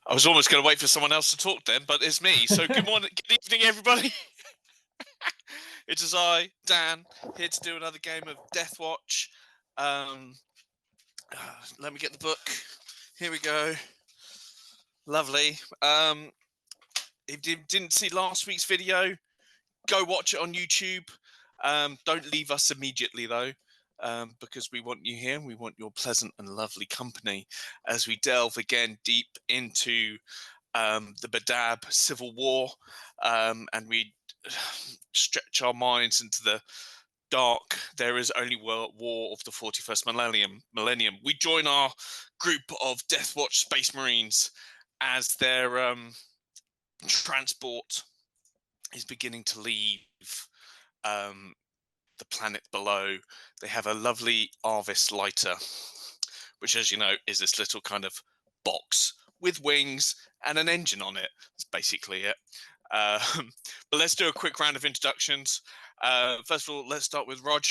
I was almost going to wait for someone else to talk then, but it's me. So good morning, good evening, everybody. It is I, Dan, here to do another game of Deathwatch. Let me get the book. Here we go. Lovely. If you didn't see last week's video, go watch it on YouTube. Don't leave us immediately though, because we want you here. We want your pleasant and lovely company as we delve again deep into the Badab Civil War, and we stretch our minds into the dark. There is only war of the 41st millennium. We join our group of Deathwatch Space Marines as their transport is beginning to leave the planet below. They have a lovely Arvis lighter, which, as you know, is this little kind of box with wings and an engine on it. That's basically it. But let's do a quick round of introductions. First of all, let's start with Rog.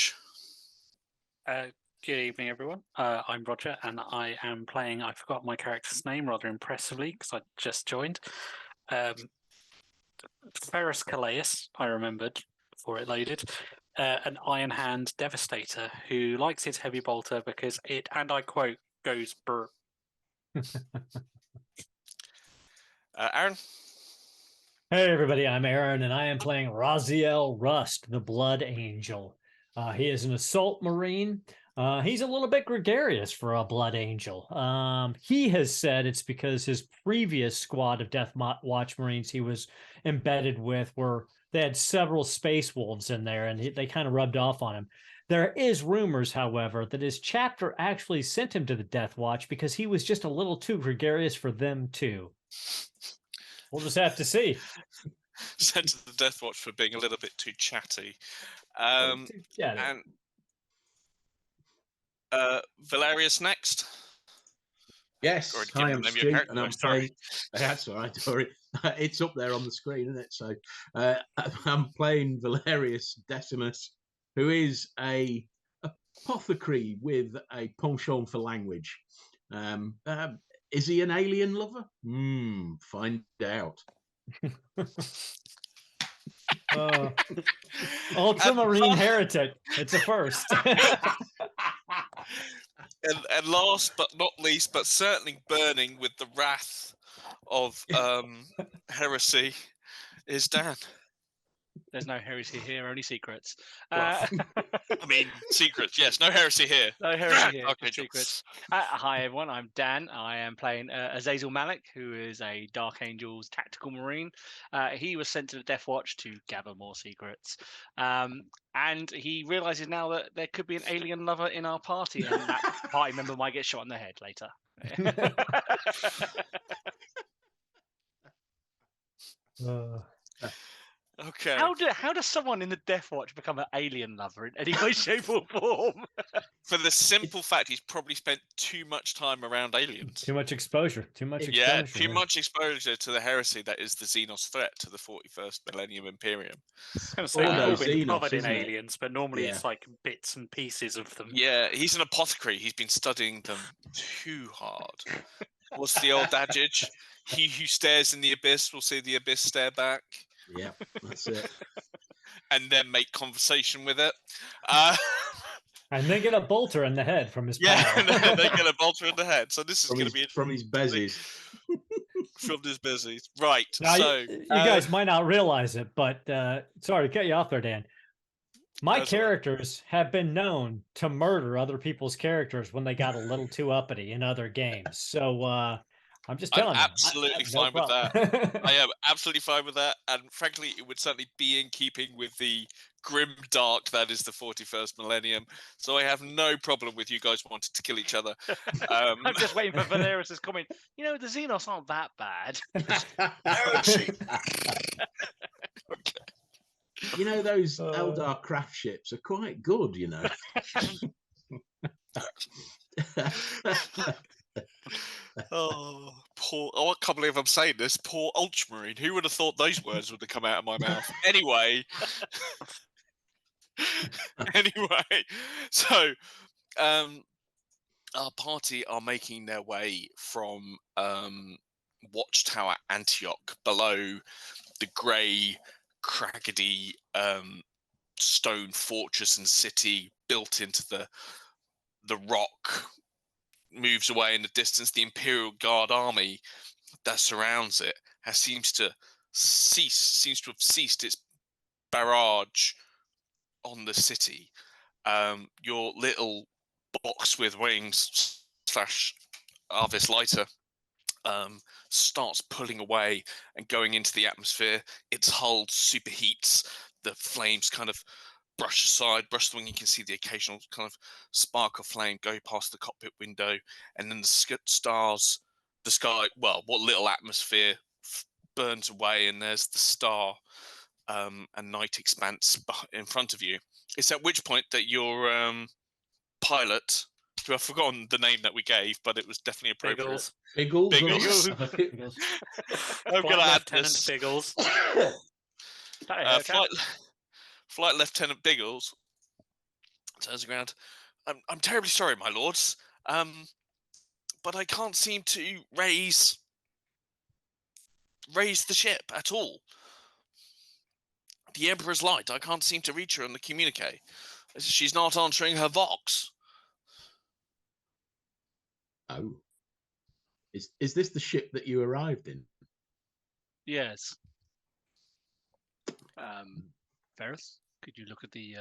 Good evening, everyone. I'm Roger, and I am playing, I forgot my character's name rather impressively because I just joined. Ferris Calais, I remembered before it loaded. An Iron Hand Devastator who likes his heavy bolter because it, and I quote, goes brr. Aaron. Hey everybody, I'm Aaron, and I am playing Raziel Rust, the Blood Angel. He is an assault marine. He's a little bit gregarious for a Blood Angel. He has said it's because his previous squad of Deathwatch Marines he was embedded with they had several space wolves in there, and they kind of rubbed off on him. There is rumors, however, that his chapter actually sent him to the Deathwatch because he was just a little too gregarious for them too. We'll just have to see. Sent to the Deathwatch for being a little bit too chatty. And Valerius next. Yes, hi, I'm Stu, and I'm playing. That's all right, sorry. It's up there on the screen, isn't it? So I'm playing Valerius Decimus, who is a apothecary with a penchant for language. Is he an alien lover? Find out. Ultramarine heretic. It's a first. and last but not least, but certainly burning with the wrath of heresy, is Dan. There's no heresy here, only secrets. I mean, secrets, yes. No heresy here. No heresy here, okay, secrets. Hi, everyone. I'm Dan. I am playing Azazel Malik, who is a Dark Angels tactical marine. He was sent to the Deathwatch to gather more secrets. And he realizes now that there could be an alien lover in our party, and that party member might get shot in the head later. Okay. How does someone in the Deathwatch become an alien lover in any way, shape, or form? For the simple fact he's probably spent too much time around aliens. Too much exposure. Too much exposure to the heresy that is the Xenos threat to the 41st Millennium Imperium. I was going to say, we've been covered in aliens, but normally it's like bits and pieces of them. Yeah, he's an apothecary. He's been studying them too hard. What's the old adage? He who stares in the abyss will see the abyss stare back. Yeah, that's it. And then make conversation with it. And then get a bolter in the head from his and then get a bolter in the head. So this is going to be from his bezies. From his bezies. Right. Now, so you guys might not realize it, but sorry to cut you off there, Dan. My characters have been known to murder other people's characters when they got a little too uppity in other games. So I'm just telling you. Absolutely fine with that. I am absolutely fine with that. And frankly, it would certainly be in keeping with the grim dark that is the 41st millennium. So I have no problem with you guys wanting to kill each other. I'm just waiting for Valerius' comment. You know, the Xenos aren't that bad. Okay. You know, those Eldar craft ships are quite good, you know. Oh, poor! Oh, I can't believe I'm saying this. Poor Ultramarine. Who would have thought those words would have come out of my mouth? Anyway, so our party are making their way from watchtower Antioch below the grey, craggedy stone fortress and city built into the rock moves away in the distance. The Imperial Guard army that surrounds it seems to have ceased its barrage on the city. Your little box with wings / Arvis lighter starts pulling away and going into the atmosphere. Its hull superheats. The flames kind of brush the wing. You can see the occasional kind of spark of flame go past the cockpit window, and then the sky, well, what little atmosphere burns away, and there's the star and night expanse in front of you. It's at which point that your pilot, who I've forgotten the name that we gave, but it was definitely appropriate. Biggles. I'm going to add this. Biggles. Flight Lieutenant Biggles turns around. I'm terribly sorry, my lords, but I can't seem to raise the ship at all. The Emperor's Light, I can't seem to reach her on the communique. She's not answering her vox. Oh. Is this the ship that you arrived in? Yes. Ferris, could you look at the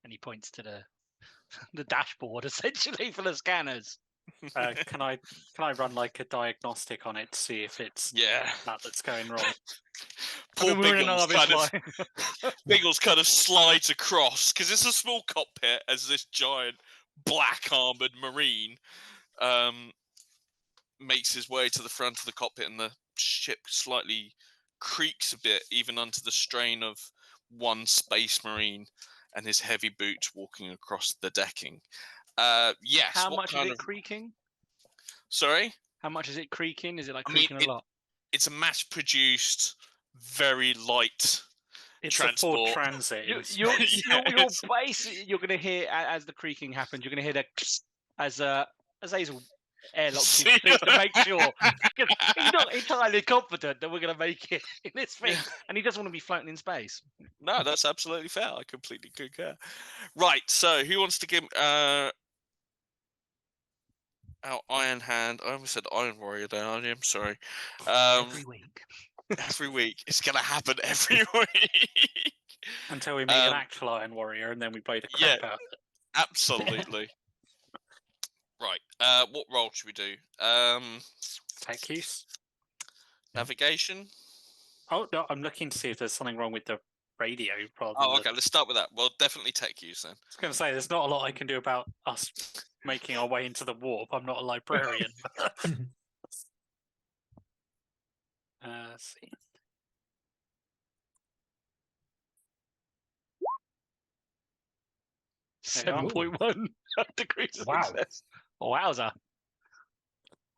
and he points to the dashboard essentially for the scanners. Can I run like a diagnostic on it to see if it's that's going wrong? Poor Biggles kind of slides across because it's a small cockpit as this giant black armored marine makes his way to the front of the cockpit, and the ship slightly creaks a bit even under the strain of one space marine and his heavy boots walking across the decking. Yes. How much is it creaking? Sorry? How much is it creaking? Is it like creaking a lot? It's a mass-produced, very light It's transport. a Ford Transit. Your base, you're going to hear as the creaking happens. You're going to hear as Hazel airlocks his seat to make sure. He's not entirely confident that we're going to make it in this thing, and he doesn't want to be floating in space. No, that's absolutely fair. I completely concur. Right, so who wants to give our Iron Hand? I almost said Iron Warrior there. I'm sorry. Every week. Every week. It's going to happen every week. Until we meet an actual Iron Warrior, and then we play the crap out of it. Absolutely. Right. What role should we do? Tech use. Navigation. Oh no, I'm looking to see if there's something wrong with the radio. Okay. Let's start with that. Well, definitely tech use then. I was going to say there's not a lot I can do about us making our way into the warp. I'm not a librarian. Let's see. There 7.1 degrees of Wow. success. Wowza.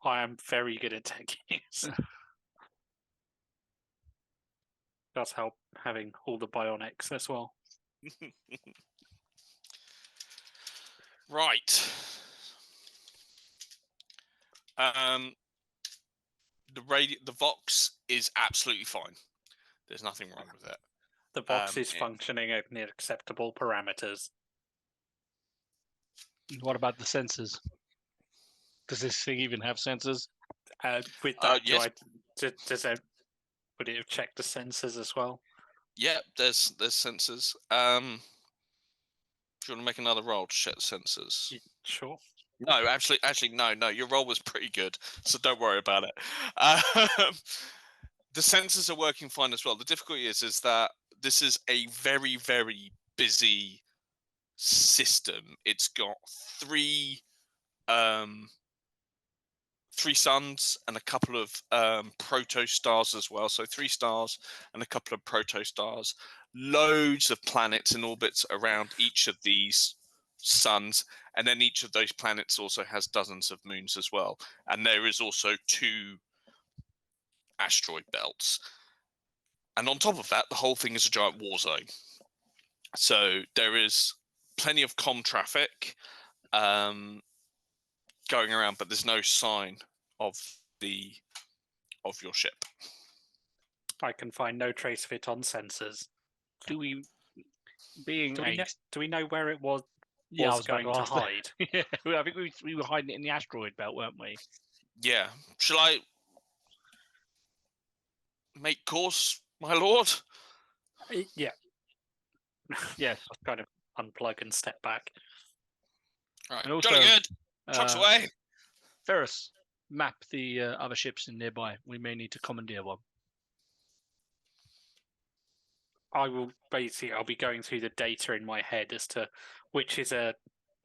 I am very good at tech use. Does help having all the bionics as well. Right. The Vox is absolutely fine. There's nothing wrong with it. The box is functioning at acceptable parameters. What about the sensors? Does this thing even have sensors? With that, yes. Would it have checked the sensors as well? Yeah, there's sensors. Do you want to make another roll to check the sensors? Sure. No, actually, no. Your roll was pretty good, so don't worry about it. The sensors are working fine as well. The difficulty is that this is a very, very busy system. It's got three suns and a couple of proto-stars as well. So 3 stars and a couple of proto-stars. Loads of planets in orbits around each of these suns. And then each of those planets also has dozens of moons as well. And there is also 2 asteroid belts. And on top of that, the whole thing is a giant war zone. So there is plenty of comm traffic going around, but there's no sign of of your ship. I can find no trace of it on sensors. Do we know where it was? Yeah, I was going about to ask that. hide. Yeah, I think we were hiding it in the asteroid belt, weren't we? Yeah. Shall I make course, my lord? Yeah. Yes. Kind of unplug and step back. Right. And also, Jolly good. Trucks away. Ferris, map the other ships in nearby. We may need to commandeer one. I'll be going through the data in my head as to which is a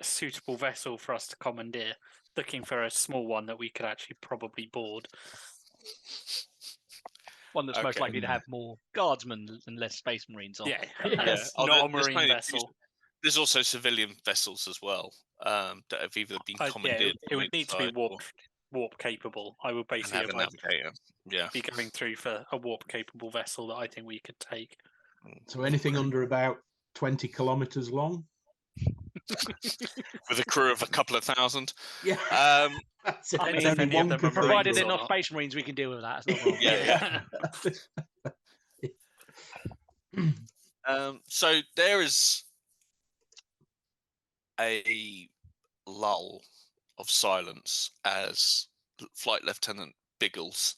suitable vessel for us to commandeer, looking for a small one that we could actually probably board. One that's most likely to have more guardsmen and less space marines on. Yeah, Yes. not a marine vessel. There's also civilian vessels as well that have either been commandeered. It would need to be warp capable. I would basically have a navigator. Yeah, be going through for a warp capable vessel that I think we could take. So anything under about 20 kilometers long, with a crew of a couple of thousand. Yeah. That's it. I mean, If any of them are provided marines they're or not not. space marines, we can deal with that. It's not a problem. Yeah. So there is a lull of silence as Flight Lieutenant Biggles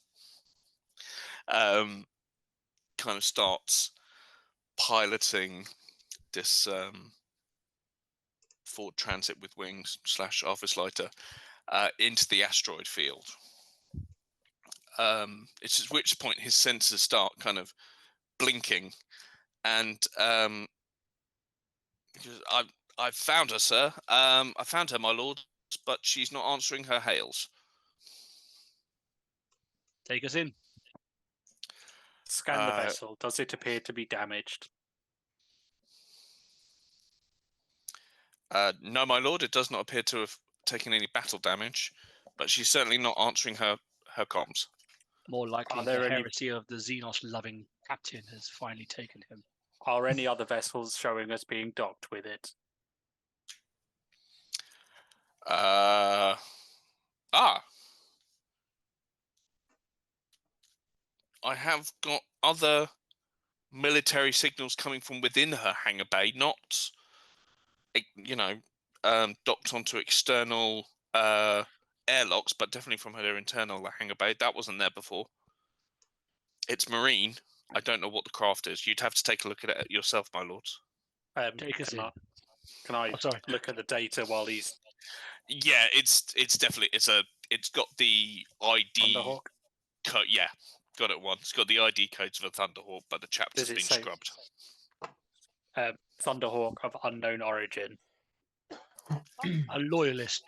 kind of starts piloting this Ford Transit with wings / Office Lighter into the asteroid field. It's at which point his sensors start kind of blinking, and I've found her, sir. I found her, my lord, but she's not answering her hails. Take us in. Scan the vessel. Does it appear to be damaged? No, my lord, it does not appear to have taken any battle damage, but she's certainly not answering her comms. More likely, the heresy of the Xenos-loving captain has finally taken him. Are any other vessels showing us being docked with it? I have got other military signals coming from within her hangar bay, not, docked onto external airlocks, but definitely from her internal hangar bay. That wasn't there before. It's marine. I don't know what the craft is. You'd have to take a look at it yourself, my lords. Can I look at the data while he's? Yeah, it's definitely it's got the ID code. Yeah, got it once. It's got the ID codes of a Thunderhawk, but the chapters have been scrubbed. Thunderhawk of unknown origin. A loyalist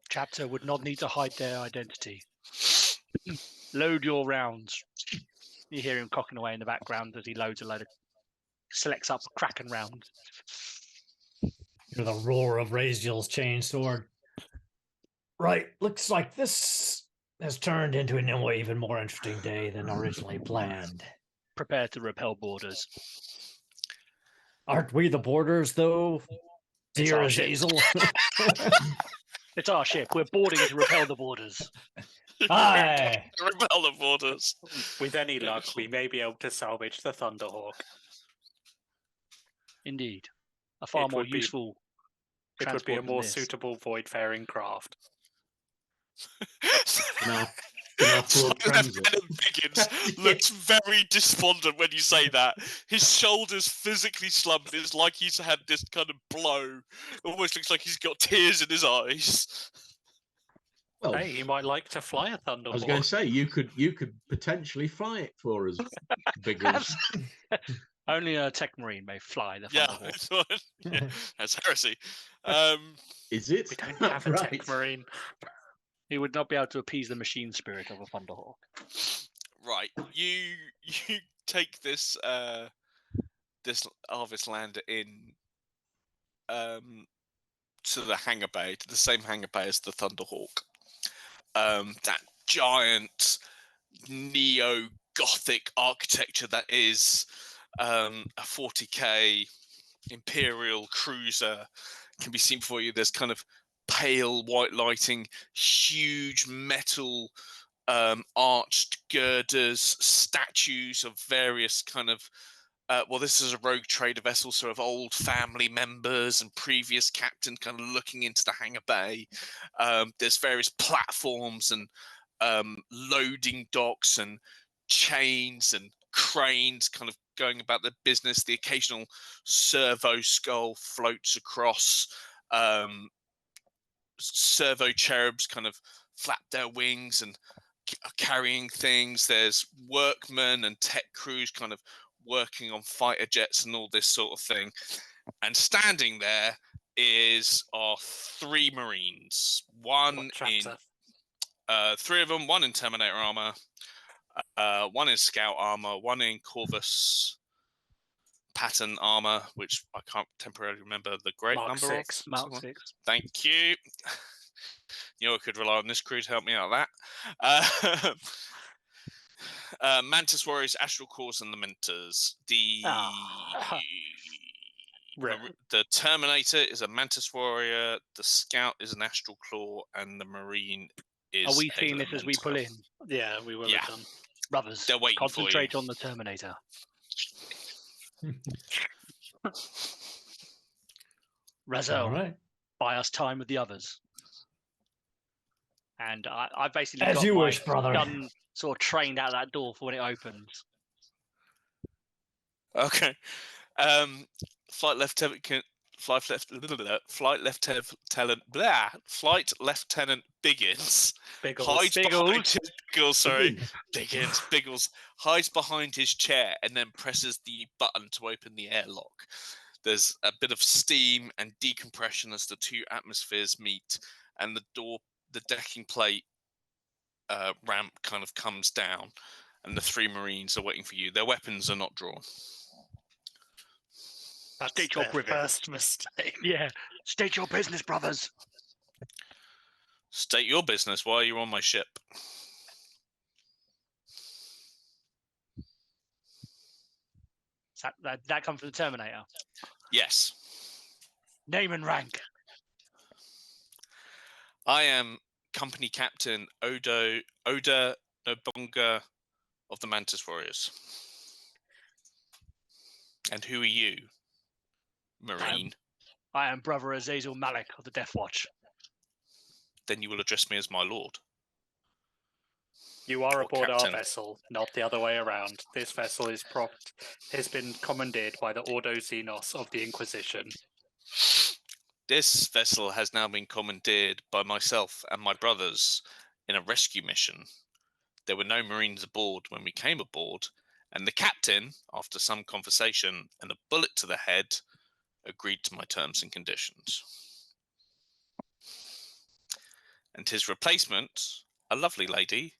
chapter would not need to hide their identity. Load your rounds. You hear him cocking away in the background as he loads a load of, selects up a Kraken round. Hear the roar of Raziel's chainsword. Right, looks like this has turned into an even more interesting day than originally planned. Prepare to repel boarders. Aren't we the boarders, though, dear Azazel? It's our ship. We're boarding to repel the boarders. Aye. Repel the boarders. With any luck, we may be able to salvage the Thunderhawk. Indeed. A far more useful It would be a more suitable void-faring craft. Biggins looks very despondent when you say that. His shoulders physically slumped. It's like he's had this kind of blow. Almost looks like he's got tears in his eyes. Well, hey, you might like to fly a Thunderhawk. I was going to say you could potentially fly it for us, Biggles. Only a tech marine may fly the Thunderhawk. That's heresy. Is it? We don't have a tech marine. He would not be able to appease the machine spirit of a Thunderhawk. Right, you take this this Harvest Lander in to the hangar bay, to the same hangar bay as the Thunderhawk. That giant neo-Gothic architecture that is a 40k Imperial cruiser can be seen before you. There's kind of pale white lighting, huge metal arched girders, statues of various kind of this is a rogue trader vessel, so of old family members and previous captain kind of looking into the hangar bay. There's various platforms and loading docks and chains and cranes kind of going about their business. The occasional servo skull floats across. Servo cherubs kind of flap their wings and are carrying things. There's workmen and tech crews kind of working on fighter jets and all this sort of thing. And standing there is our 3 Marines. Three of them, one in Terminator armor, one in Scout armor, one in Corvus pattern armor, which I can't temporarily remember the great Mark number 6. of. Mark 6. Thank you. You know, I could rely on this crew to help me out with that. Mantis Warriors, Astral Cores, and the Mentors. The Terminator is a Mantis Warrior, the Scout is an Astral Claw, and the Marine is. Are we seeing this as we pull in? Yeah, we will have done. Brothers, they're waiting concentrate for you. on the Terminator. Razel, All right. buy us time with the others. And I basically As got you my wish, brother. gun sort of trained out that door for when it opens. Okay. Flight Lieutenant Biggins hides behind his Biggles hides behind his chair and then presses the button to open the airlock. There's a bit of steam and decompression as the 2 atmospheres meet, and the decking plate ramp kind of comes down, and the 3 Marines are waiting for you. Their weapons are not drawn. That's State your their first mistake. Yeah, state your business, brothers. State your business while you're on my ship. That come from the Terminator. Yes. Name and rank. I am Company Captain Oda Nobunga of the Mantis Warriors. And who are you, Marine? I am Brother Azazel Malik of the Deathwatch. Then you will address me as my lord. You are Or aboard captain. our vessel, not the other way around. This vessel has been commandeered by the Ordo Xenos of the Inquisition. This vessel has now been commandeered by myself and my brothers in a rescue mission. There were no Marines aboard when we came aboard, and the captain, after some conversation and a bullet to the head, agreed to my terms and conditions. And his replacement, a lovely lady,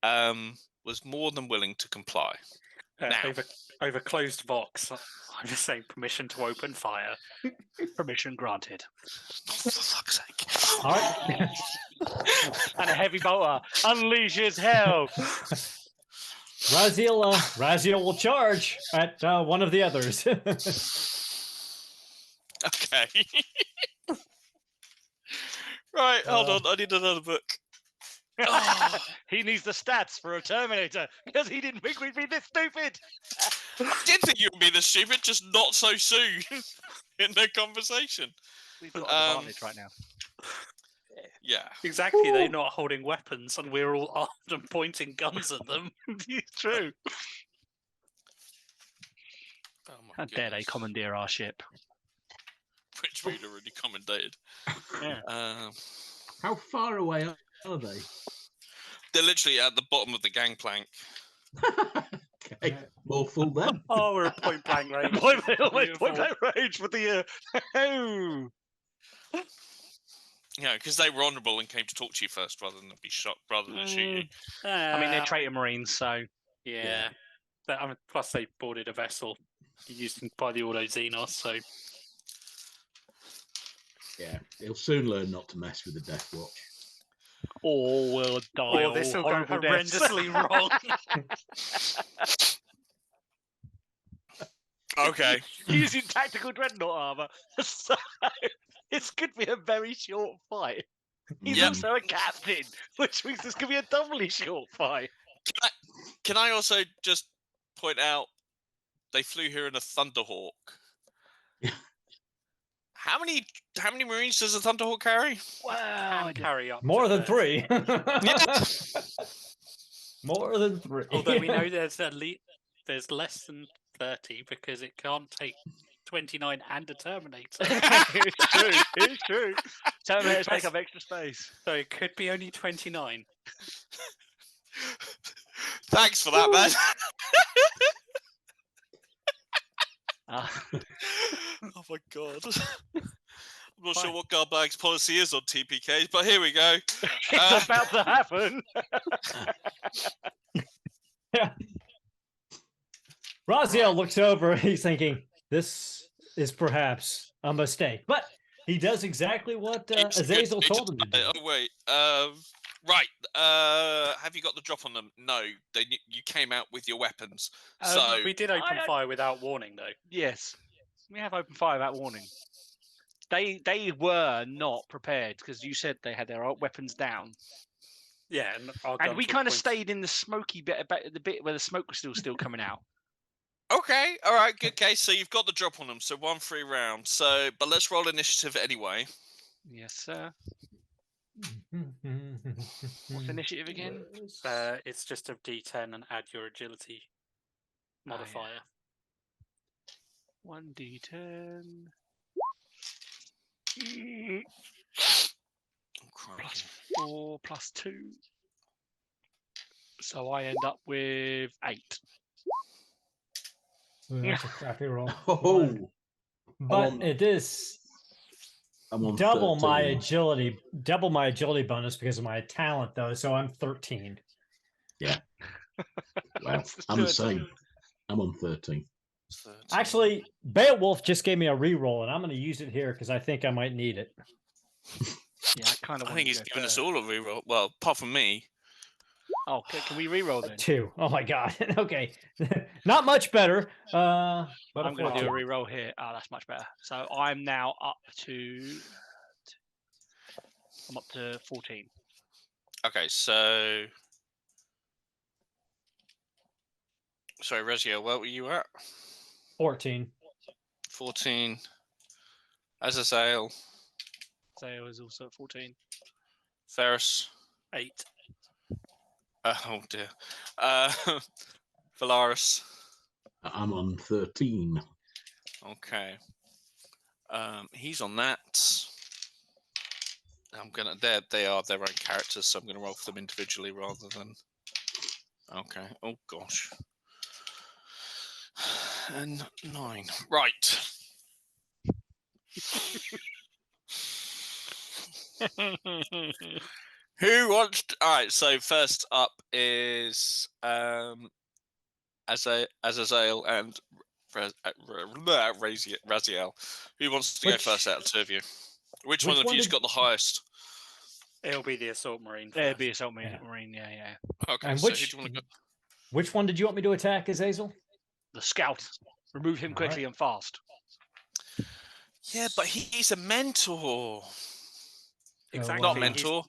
was more than willing to comply. Over closed box, I'm just saying permission to open fire. Permission granted. For fuck's sake. All right. And a heavy bolter unleashes hell. Raziel will charge at one of the others. Okay. Right, hold on. I need another book. He needs the stats for a Terminator because he didn't think we'd be this stupid. I did think you would be this stupid, just not so soon in the conversation. We've got an advantage right now. Yeah. Exactly, they're not holding weapons and we're all armed and pointing guns at them. It's true. Oh my How dare they goodness. commandeer our ship? Which we'd already commentated. Yeah. How far away are they? They're literally at the bottom of the gangplank. Okay, more full then. Oh, we're at point blank range. Point blank range with the Yeah, because they were honourable and came to talk to you first rather than be shot, rather than shoot you. I mean, they're traitor Marines, so Yeah. Plus, they boarded a vessel used by the Ordo Xenos, so. Yeah, he'll soon learn not to mess with the Deathwatch. or we'll die. Or this will go horrible deaths. horrendously wrong. Okay. Using tactical dreadnought armor, so this could be a very short fight. He's also a captain, which means this could be a doubly short fight. Can I also just point out they flew here in a Thunderhawk? How many Marines does a Thunderhawk carry? Wow, carry up more to than 30. 3. More than 3. Although we know there's less than 30 because it can't take 29 and a Terminator. It's true. It's true. Terminators take up extra space. So it could be only 29. Thanks for that, man. Oh my god. I'm not sure what Garbag's policy is on TPKs, but here we go. It's about to happen. Yeah. Raziel looks over. He's thinking, this is perhaps a mistake. But he does exactly what Azazel told him to do. Oh, wait. Right. Have you got the drop on them? No. You came out with your weapons. So we did open fire without warning, though. Yes. We have opened fire without warning. They were not prepared because you said they had their weapons down. Yeah, and we kind of stayed in the smoky bit, about the bit where the smoke was still coming out. Okay, all right, good case. So you've got the drop on them, so 1 free round. So, but let's roll initiative anyway. Yes, sir. What's initiative again? It's just a D10 and add your agility modifier. 1d10. +4 +2. So I end up with 8. That's a crappy roll. Oh, but it is double my agility bonus because of my talent, though. So I'm 13. Yeah. Well, I'm the same. I'm on 13. Actually, Beowulf just gave me a reroll, and I'm going to use it here because I think I might need it. Yeah, I think he's giving us all a reroll. Well, apart from me. Oh, can we reroll then? 2. Oh my god. Okay, not much better. But I'm going to do a reroll here. Oh, that's much better. So I'm now up to 14. Okay, so sorry, Regio, what were you at? 14. 14. Azazel. Zale is also at 14. Ferris. 8. Oh dear. Valaris. I'm on 13. Okay. He's on that. They are their own characters, so I'm gonna roll for them individually rather than. Okay. Oh gosh. And 9. Right. Who wants to... All right, so first up is Azazel and Raziel. Who wants to go first out of the two of you? Which one of you's got the highest? It'll be the Assault Marine. It'll be Assault Marine, yeah. Okay, and so who do you want to go? Which one did you want me to attack, Azazel? The Scout. Remove him quickly and fast. Yeah, but he's a mentor. Exactly. Not mentor.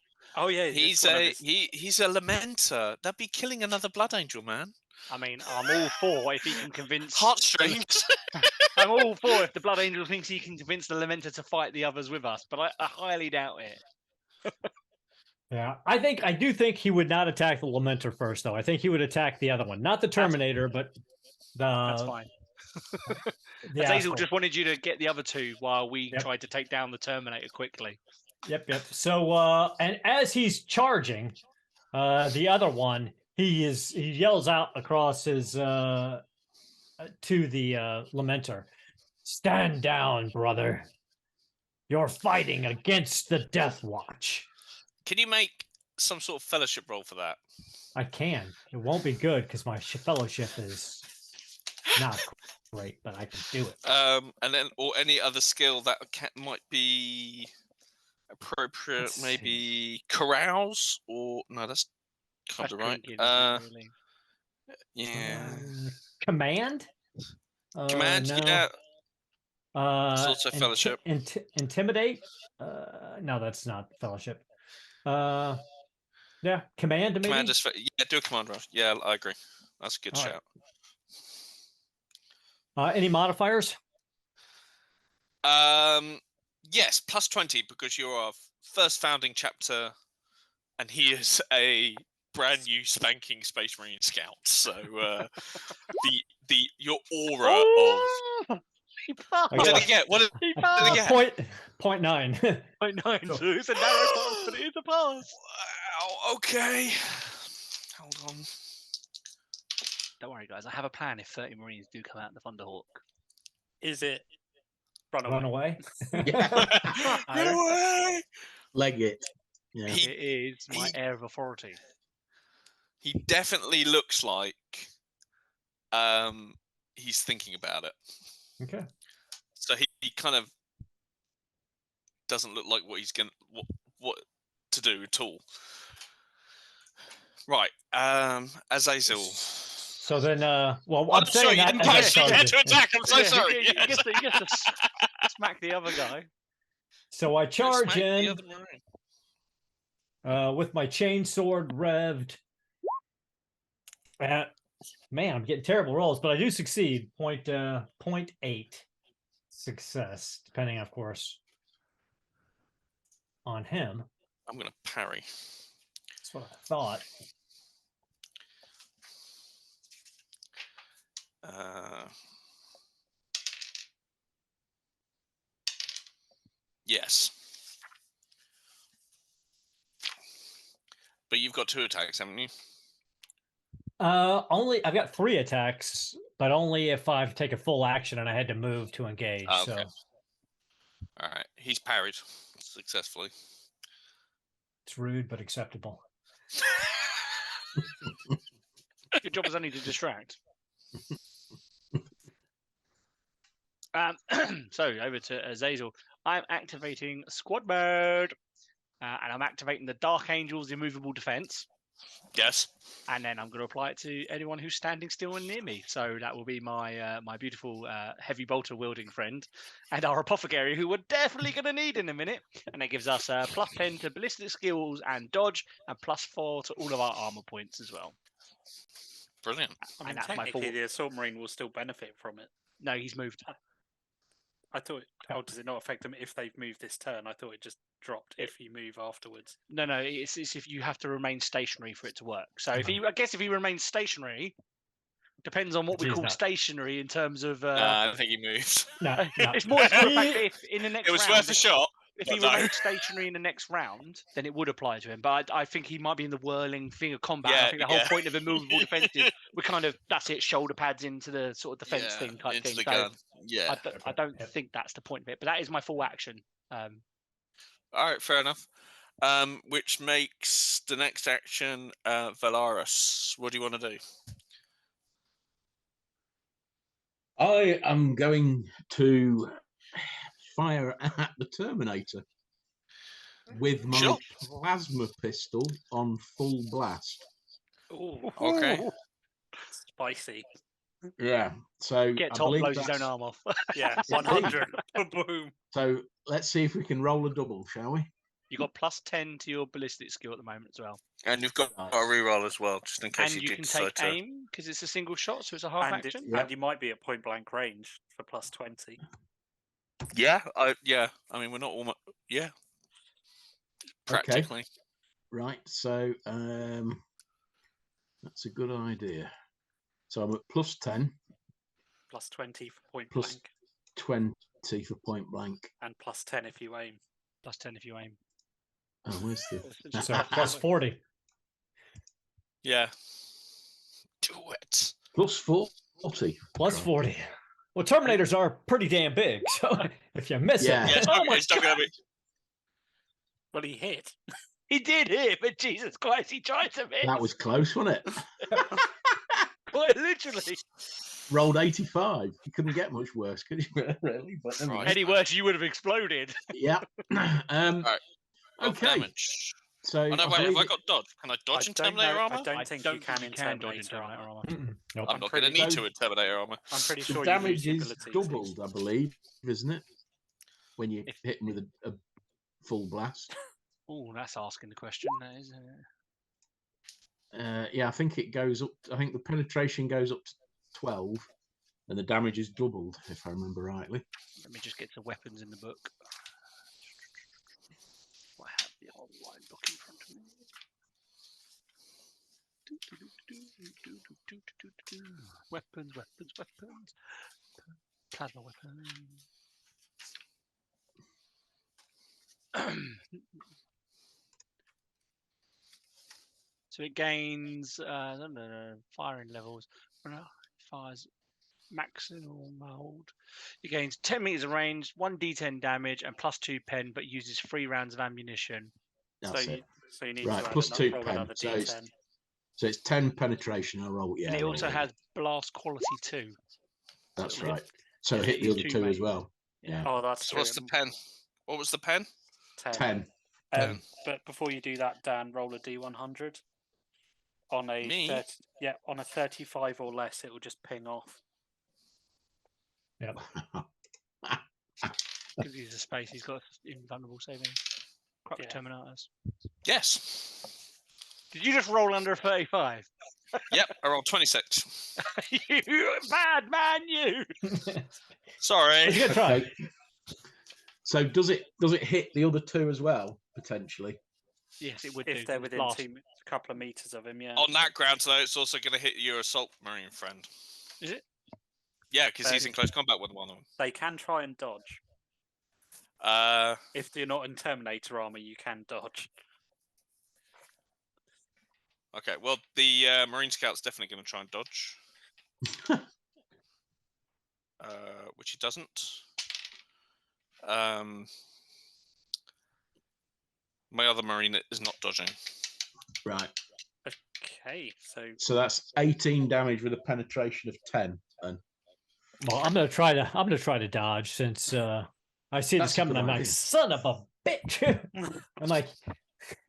He's he's a lamenter. That'd be killing another Blood Angel, man. I mean, I'm all for if he can convince heartstrings. I'm all for if the Blood Angel thinks he can convince the Lamenter to fight the others with us, but I highly doubt it. Yeah, I do think he would not attack the Lamenter first, though. I think he would attack the other one, not the Terminator, but the. That's fine. Azazel just wanted you to get the other two while we tried to take down the Terminator quickly. Yep. So, and as he's charging, the other one, he yells out across his to the Lamenter, "Stand down, brother. You're fighting against the Deathwatch." Can you make some sort of fellowship roll for that? I can. It won't be good because my fellowship is not great, but I can do it. And then, or any other skill that might be appropriate. Let's maybe see. Carouse, or no, that's can't be right. Really. Yeah. Command. Command. No. Yeah. It's also fellowship. Intimidate. No, that's not fellowship. Yeah, command maybe. Commander's yeah, do a command rush. Yeah, I agree. That's a good All right. shout. Any modifiers? Yes, plus 20 because you're our first founding chapter, and he is a brand new spanking Space Marine scout. So your aura of He passed. I what did got- he get? What did He he passed. get? Point 9. 0.9. So it's a narrow pass, but it is a pass. Wow, okay. Hold on. Don't worry, guys. I have a plan if 30 Marines do come out in the Thunderhawk. Is it run away? Run away. Yeah. Run away! Leg it. Yeah. He- It is my air of authority. He definitely looks like he's thinking about it. Okay. So he kind of doesn't look like what he's gonna what to do at all. Right. Azazel. So then, well, I'm sorry, saying you that didn't as I punch, you had charge to it. attack. I'm so sorry. He gets to smack the other guy. So I charge Smack the in other Marine. with my chainsword revved. Man, I'm getting terrible rolls, but I do succeed. 0.8 success, depending, of course, on him. I'm gonna parry. That's what I thought. Yes. But you've got 2 attacks, haven't you? Only I've got 3 attacks, but only if I take a full action and I had to move to engage. Oh, okay. So All right. He's parried successfully. it's rude but acceptable. Your job is only to distract. So over to Azazel. I'm activating squad mode, and I'm activating the Dark Angel's immovable defense. Yes. And then I'm going to apply it to anyone who's standing still and near me. So that will be my my beautiful heavy bolter wielding friend, and our apothecary, who we're definitely going to need in a minute. And that gives us plus 10 to ballistic skills and dodge, and plus 4 to all of our armor points as well. Brilliant. I mean, that's my technically, fault. the assault marine will still benefit from it. No, he's moved. I thought. Oh, does it not affect them if they've moved this turn? I thought it just dropped if you move afterwards. No, it's if you have to remain stationary for it to work. So if I guess if he remains stationary, depends on what we He's call not. stationary in terms of. I don't think he moved. No, It's more the fact that if in the next It was round, worth a shot. if but he no. remains stationary in the next round, then it would apply to him. But I think he might be in the whirling thing of combat. Yeah, I think the whole yeah. point of immovable defense is we're kind of that's it, shoulder pads into the sort of defense thing type into thing. the So gun. Yeah. I don't Yep. think that's the point of it. But that is my full action. All right, fair enough. Which makes the next action Valaris. What do you want to do? I am going to fire at the Terminator with my Sure. plasma pistol on full blast. Oh, Okay. spicy. Yeah. So Get I top believe blows his own that's- arm off. Yeah, 100. Boom. So let's see if we can roll a double, shall we? You got plus 10 to your ballistic skill at the moment as well. And you've got Nice. a reroll as well, just in case And you you did can decide take to. aim because it's a single shot, so it's a half And, action. Yep. and you might be at point blank range for plus 20. Yeah, I mean, we're not almost. Yeah. Practically. Right. So that's a good idea. So I'm at plus 10, Plus 20 for point Plus- blank. 20 for point blank. And plus 10 if you aim. Plus 10 if you aim. Oh, where's the? Just So plus 40. Yeah. Do it. Plus 40. Plus Crap. 40. Well, Terminators are pretty damn big, so if you miss Yeah. it, Yeah, it's Oh not, my it's not going to be. Well, he hit. He did hit, but Jesus Christ, he tried to miss. That was close, wasn't it? Quite literally. Rolled 85. You couldn't get much worse, could you? Really? But never Right. mind. Any worse, you would have exploded. Yeah. Roll for Okay. damage. So Oh, no, I wait, have believe I it- got dodge? Can I dodge I in don't Terminator know- armor? I don't think you can in dodge in Terminator Terminator armor. armor. nope. I'm not going to pretty- need to in Terminator armor. I'm pretty the sure you damage lose is the ability. doubled, I believe, isn't it? When you If- hit him with a full blast. Oh, that's asking the question. That is. Yeah, I think it goes up. I think the penetration goes up to 12, and the damage is doubled, if I remember rightly. Let me just get the weapons in the book. I have the online book in front of me. Weapons. Plasma weapon. So it gains, I don't know, firing levels. Fires maximum hold. It gains 10 meters of range, 1d10 damage, and +2 pen, but uses 3 rounds of ammunition. That's it. So you need Right, to plus 2 roll pen. another So D10. it's 10 penetration. I roll. Yeah. And it I roll also it. has blast quality 2. That's So right. So it'll hit the you other 2 mate. as well. Yeah. Oh, that's So true. what's the pen? What was the pen? 10. 10. But before you do that, Dan, roll a D100. On a Me? 30, on a 35 or less, it will just ping off. Yep. Because he's a space, he's got invulnerable saving. Crux Terminatus. Yes. Did you just roll under a 35? Yep, I rolled 26. You bad man, you! Sorry. It's a good try. Okay. So does it hit the other 2 as well, potentially? Yes, it would If do. they're within blast. a couple of meters of him, yeah. On that ground, though, it's also going to hit your assault marine friend. Is it? Yeah, because he's in close combat with one of them. They can try and dodge. If you're not in Terminator armor, you can dodge. Okay, well, the Marine Scout's definitely going to try and dodge. Which he doesn't. My other Marine is not dodging. Right. Okay, so that's 18 damage with a penetration of 10. Then. Well, I'm gonna try to dodge since I see this coming. I'm like, son of a bitch. I'm like,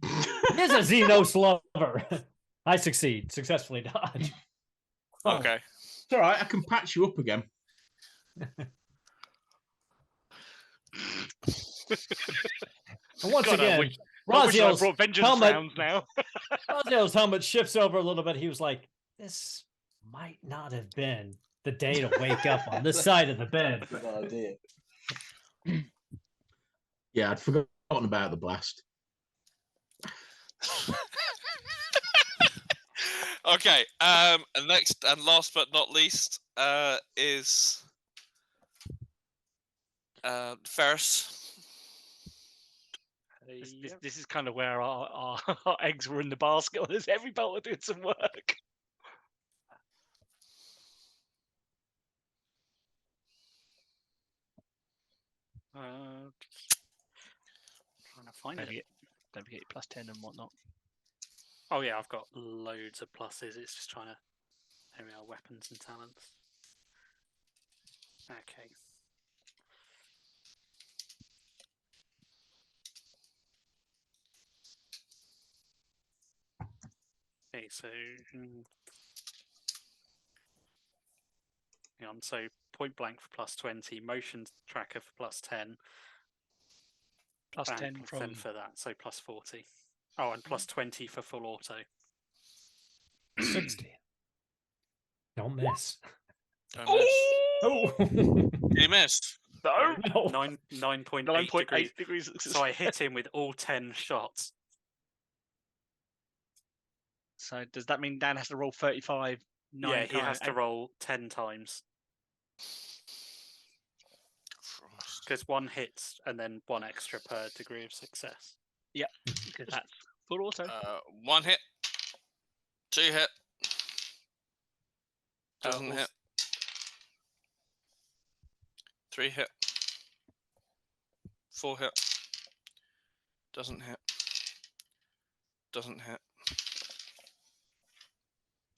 here's a Xenos lover. I successfully dodge. Okay. It's all right. I can patch you up again. And once God, again, I wish I Raziel's brought vengeance helmet, rounds now. Raziel's helmet shifts over a little bit. He was like, this might not have been the day to wake up on this side of the bed. Good idea. Yeah, I'd forgotten about the blast. Okay. And next and last but not least is Ferris. This is kind of where our eggs were in the basket. There's every belt doing some work. Trying to find it. Don't forget your +10 and whatnot. Oh yeah, I've got loads of pluses. It's just trying to. There we are, weapons and talents. Okay. Okay, so so point blank for +20, motion tracker for +10, +10 from for that, so +40. Oh, and +20 for full auto. 60. Don't miss. Don't miss. Oh, You missed. no. 9.8 degrees. So I hit him with all 10 shots. So does that mean Dan has to roll 35? Yeah, he has to roll 10 times. Because 1 hits and then 1 extra per degree of success. Yeah, because that's full auto. 1 hit. 2 hit. Doesn't hit. 3 hit. 4 hit. Doesn't hit. Doesn't hit.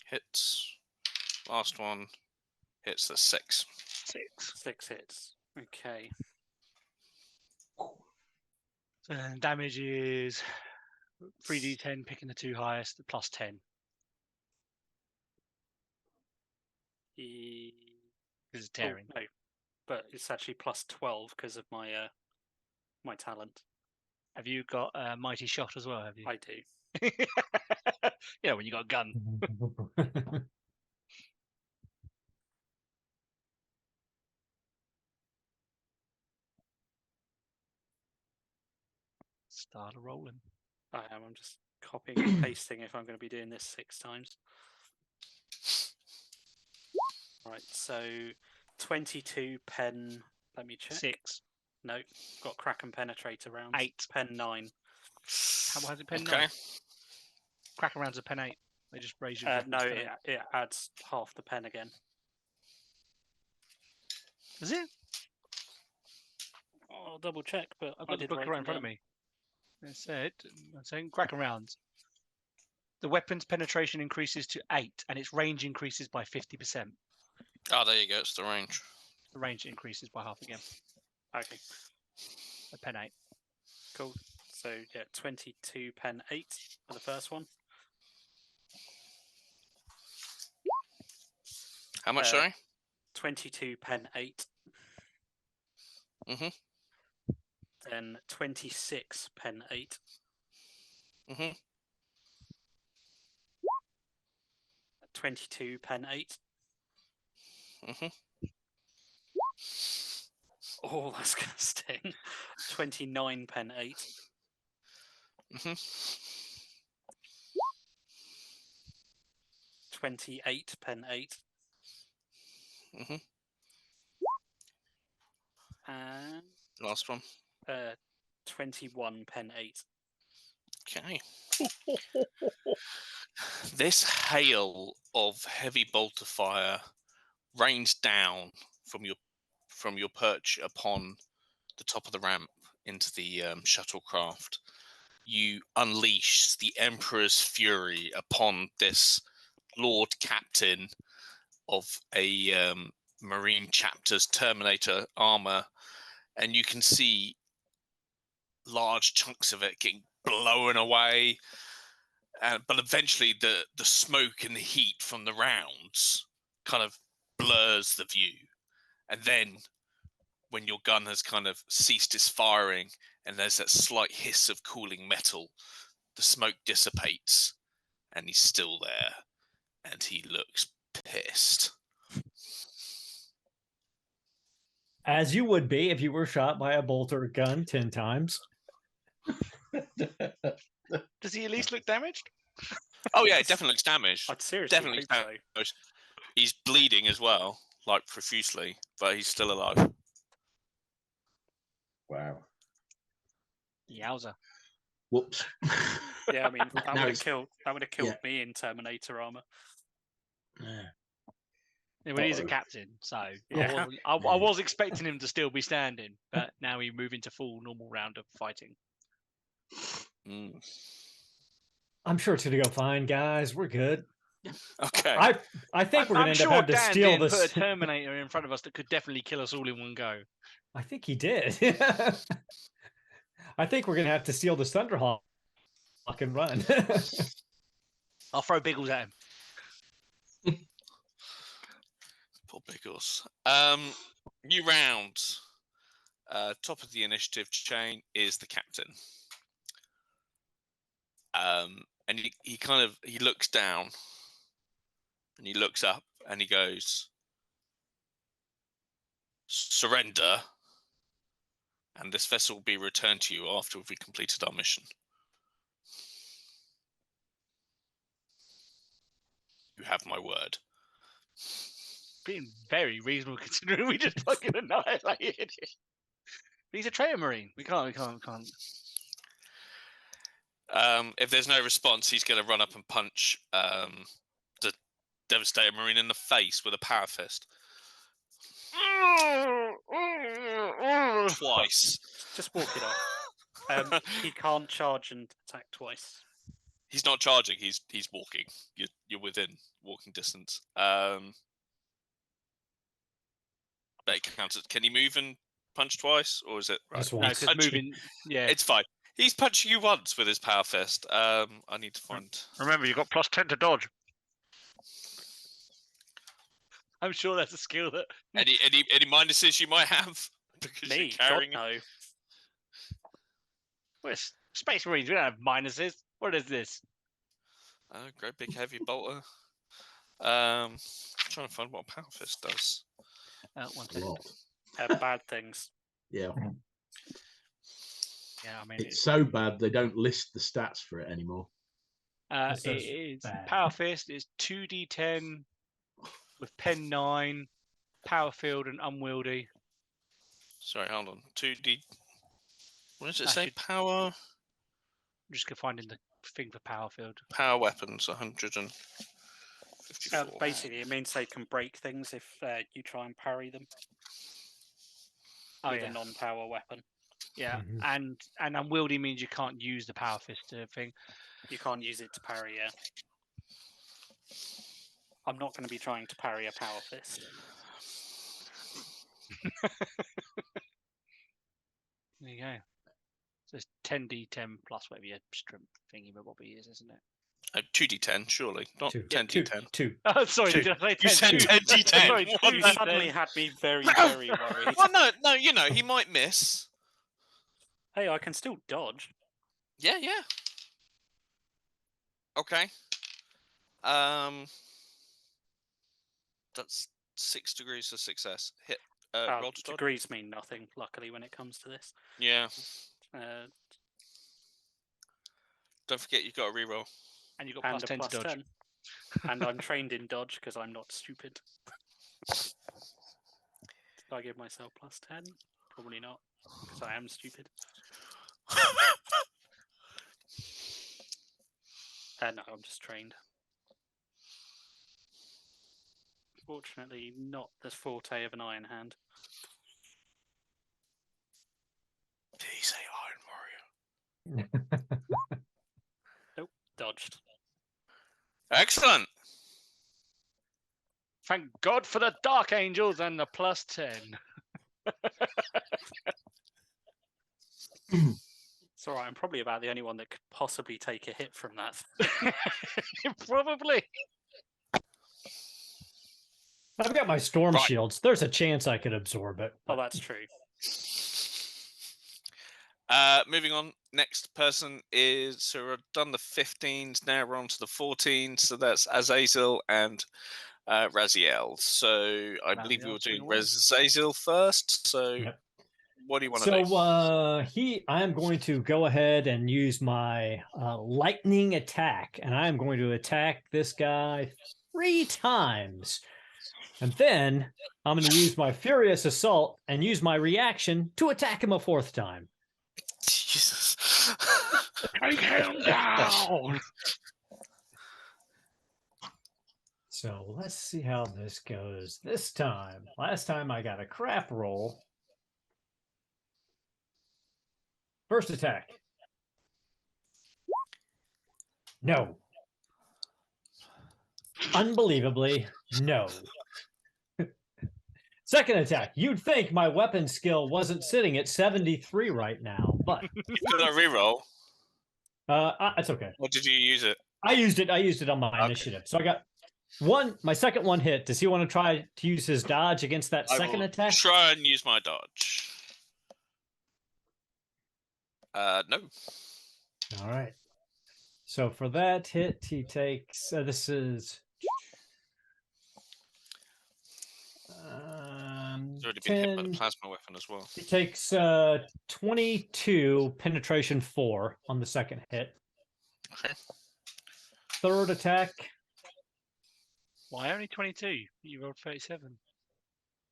Hits. Last one. Hits the 6. 6 hits. Okay. So damage is 3d10, picking the 2 highest, +10. Because it's tearing. No, but it's actually +12 because of my my talent. Have you got a mighty shot as well? Have you? I do. Yeah, when you got a gun. Start rolling. I am. I'm just copying and pasting if I'm going to be doing this 6 times. Right, so 22 pen. Let me check. 6. No, got crack and penetrator rounds. 8. Pen 9. How was it pen Okay. 9? Crack rounds a pen 8. They just raise your No, weapons to 8. it adds half the pen again. Is it? I'll double check, but I've I got the did book write right in them front of down. me. It said, I'm saying crack rounds. The weapon's penetration increases to 8 and its range increases by 50%. Oh, there you go. It's the range. The range increases by half again. Okay, A pen 8. cool. So yeah, 22 pen 8 for the first one. How much, sorry? 22 pen 8. Mhm. Then 26 pen 8. Mhm. 22 pen 8. Mhm. Oh, that's gonna sting. 29 pen 8. Mhm. 28 pen 8. Mhm. And Last one. 21 pen 8. Okay. This hail of heavy bolter fire rains down from your perch upon the top of the ramp into the shuttlecraft. You unleash the Emperor's fury upon this Lord Captain of a Marine chapter's Terminator armor, and you can see large chunks of it getting blown away. But eventually, the smoke and the heat from the rounds kind of blurs the view, and then when your gun has kind of ceased its firing and there's that slight hiss of cooling metal, the smoke dissipates, and he's still there, and he looks pissed. As you would be if you were shot by a bolter gun 10 times. Does he at least look damaged? Oh yeah, it definitely looks damaged. I'd seriously Definitely hope so. damaged. He's bleeding as well, like profusely, but he's still alive. Wow. Yowza. Whoops. Yeah, I mean that Now would have killed yeah. me in Terminator armor. Yeah, well, he's a captain, so Yeah. I was expecting him to still be standing, but now he moved into full normal round of fighting. Mm. I'm sure it's going to go fine, guys. We're good. Okay. I think we're going I'm to end sure up having to Dan steal didn't this. put a Terminator in front of us that could definitely kill us all in one go. I think he did. I think we're going to have to steal the Thunderhawk and run. I'll throw Biggles at him. Poor Biggles. New round. Top of the initiative chain is the captain. And he looks down and he looks up and he goes, "Surrender, and this vessel will be returned to you after we've completed our mission." You have my word. Being very reasonable considering we just fucking annihilated it. He's a traitor marine. We can't. If there's no response, he's going to run up and punch the Devastator Marine in the face with a power fist. Twice. Just walk it off. He can't charge and attack twice. He's not charging. He's walking. You're within walking distance. But it counts. Can he move and punch twice, or is it right? Just No, once. because moving. Yeah. It's fine. He's punching you once with his power fist. I need to find. Remember, you got +10 to dodge. I'm sure that's a skill that. Any minuses you might have because Me, you're carrying. God, no. We're Space Marines. We don't have minuses. What is this? Great big heavy bolter. Trying to find what Power Fist does. 1 second. Bad things. Yeah. Yeah, I mean It's so bad they don't list the stats for it anymore. It says it's bad. Power Fist is 2d10 with pen 9, Power Field, and Unwieldy. Sorry, hold on. 2D. What does it I say? should- Power. I'm just finding the thing for Power Field. Power weapons 154. Basically, it means they can break things if you try and parry them with a non-power weapon. Yeah, and Unwieldy means you can't use the Power Fist thing. You can't use it to parry, yeah. I'm not going to be trying to parry a Power Fist. There you go. So it's 10d10 plus whatever your strength thingy bobby is, isn't it? 2d10, surely. Not 10d10. 2. Oh, sorry, Two. did I say 10? You said 10d10. Sorry, You suddenly had me very, very worried. Well, no, you know, he might miss. Hey, I can still dodge. Yeah. Okay. That's 6 degrees of success. Hit. Roll to dodge. Degrees mean nothing, luckily, when it comes to this. Yeah. Don't forget you've got a reroll. And you got plus 10 to dodge. 10. And I'm trained in dodge because I'm not stupid. Did I give myself plus 10? Probably not, because I am stupid. No, I'm just trained. Fortunately, not the forte of an Iron Hand. Did he say Iron Warrior? Nope, dodged. Excellent. Thank God for the Dark Angels and the plus 10. It's alright, I'm probably about the only one that could possibly take a hit from that. Probably. I've got my storm shields. There's a chance I could absorb it. Oh, that's true. Moving on. Next person is, so we've done the 15s, now we're on to the 14s. So that's Azazel and Raziel. So I believe we were doing Raziel first. So what do you want to do? So I am going to go ahead and use my lightning attack, and I am going to attack this guy 3 times. And then I'm going to use my furious assault and use my reaction to attack him a 4th time. Jesus. Take him down. So let's see how this goes this time. Last time I got a crap roll. First attack. No. Unbelievably, no. Second attack. You'd think my weapon skill wasn't sitting at 73 right now, but You got a reroll. That's okay. Or did you use it? I used it on my initiative. So I got my second one hit. Does he want to try to use his dodge against that second attack? Try and use my dodge. No. All right. So for that hit, he takes. This is. He's already been hit by the plasma weapon as well. He takes 22 penetration 4 on the second hit. Okay. Third attack. Why only 22? You rolled 37.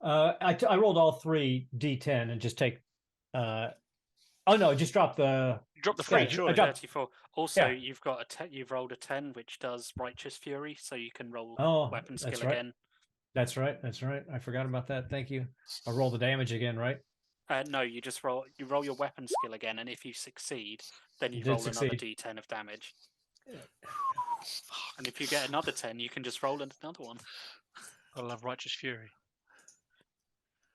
I rolled all 3 d10 and just take. Oh no! Just drop the. Drop the 3. Sure. 34. Also, you've got you've rolled a 10, which does Righteous Fury, so you can roll weapon skill again. That's right. I forgot about that. Thank you. I'll roll the damage again, right? No, you just roll your weapon skill again, and if you succeed, then you roll another d10 of damage. And if you get another 10, you can just roll another one. I love Righteous Fury.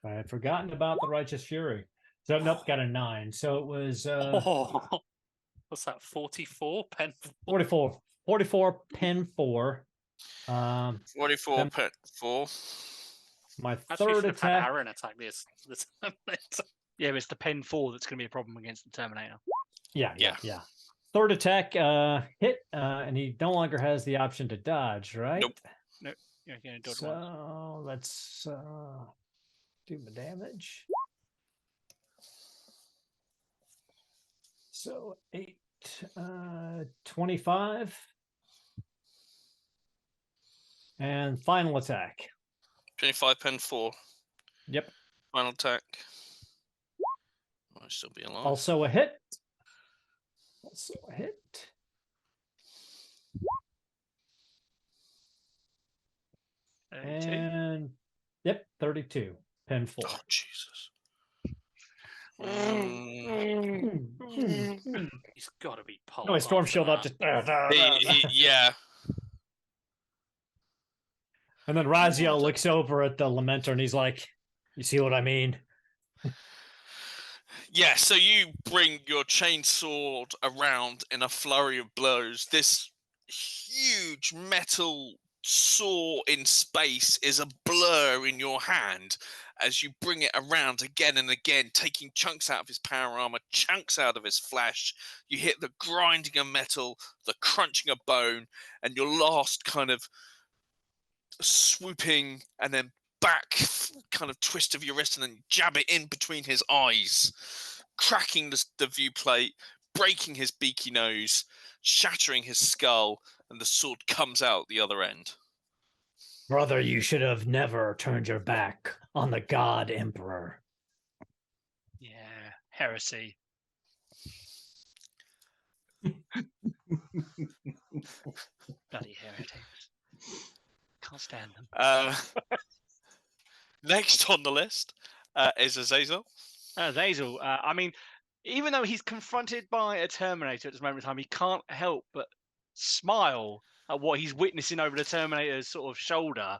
I had forgotten about the Righteous Fury. So nope, got a 9. So it was what's that? 44 pen. 44 pen 4. 44 pen 4. My Actually, third attack. Aaron attack this. Yeah, but it's the pen 4 that's going to be a problem against the Terminator. Yeah. Third attack hit, and he no longer has the option to dodge, right? Nope. You're going to dodge so once. let's do the damage. So 8, 25. And final attack. 25 pen 4. Yep. Final attack. Might still be alive. Also a hit. And yep, 32. Pen 4. Oh, Jesus. He's got to be pulled. No, his storm shield up. Just yeah. And then Raziel looks over at the Lamenter and he's like, "You see what I mean?" Yeah, so you bring your chainsword around in a flurry of blows. This huge metal saw in space is a blur in your hand as you bring it around again and again, taking chunks out of his power armor, chunks out of his flesh. You hit the grinding of metal, the crunching of bone, and your last kind of swooping and then back kind of twist of your wrist and then jab it in between his eyes, cracking the viewplate, breaking his beaky nose, shattering his skull, and the sword comes out the other end. Brother, you should have never turned your back on the God Emperor. Yeah, heresy. Bloody heretics. Can't stand them. Next on the list is Azazel. Azazel, I mean, even though he's confronted by a Terminator at this moment in time, he can't help but smile at what he's witnessing over the Terminator's sort of shoulder,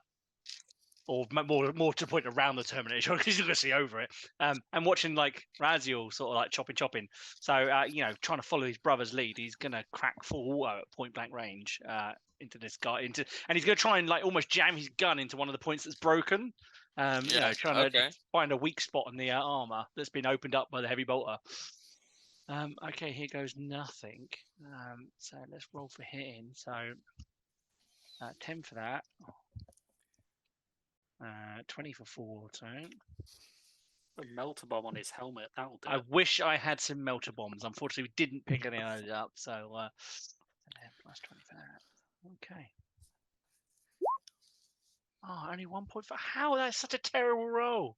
or more to the point around the Terminator shoulder, because you can see over it, and watching like Raziel sort of like chopping. So trying to follow his brother's lead, he's gonna crack full auto at point blank range into this guy, and he's gonna try and like almost jam his gun into one of the points that's broken. Trying to find a weak spot in the armor that's been opened up by the heavy bolter. Okay, here goes nothing. So let's roll for hitting. So 10 for that. 20 for 4 auto. A melter bomb on his helmet. That'll do. I wish I had some melter bombs. Unfortunately, we didn't pick any of those up. So 10 plus 20 for that. Okay. Oh, only 1 point for how? That's such a terrible roll.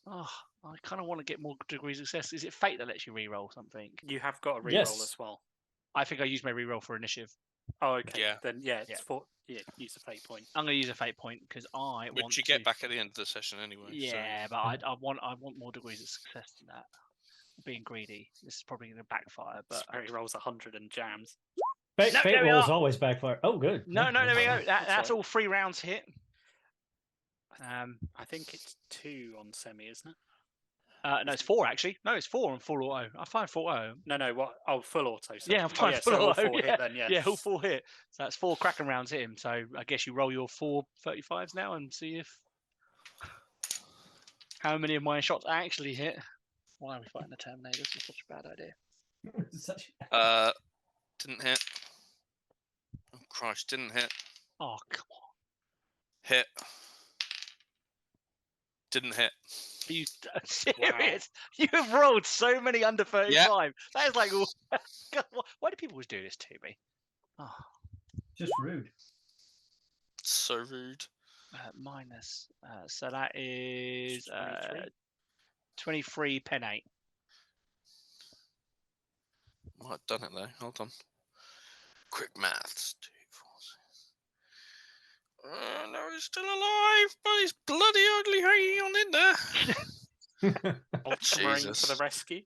Oh, I kind of want to get more degrees of success. Is it fate that lets you re-roll something? You have got a reroll as well. I think I used my re-roll for initiative. Oh, okay. Yeah. Then it's use a fate point. I'm going to use a fate point because Which you get back at the end of the session anyway. Yeah, so. But I want more degrees of success than that. I'm being greedy. This is probably going to backfire. But he rolls 100 and jams. Fate rolls always backfire. Oh, good. No, there we go. That's all 3 rounds hit. I think it's 2 on semi, isn't it? No, it's 4 actually. No, it's 4 on full auto. I find full auto. No, what? Oh, full auto. So. Yeah, I'm fine. Full auto. All 4 hit then, Yeah, all 4 hit. So that's 4 cracking rounds hit him. So I guess you roll your 4 35s now and see if how many of my shots actually hit. Why are we fighting the Terminator? This is such a bad idea. Didn't hit. Oh Christ, didn't hit. Oh come on. Hit. Didn't hit. Are you serious? Wow. You have rolled so many under 35. Yep. That is like, God, why do people always do this to me? Oh. Just rude. So rude. Minus. So that is 23 pen 8. Might have done it though. Hold on. Quick maths. 2, 4, 6. No, he's still alive, but he's bloody ugly hanging on in there. Jesus. For the rescue.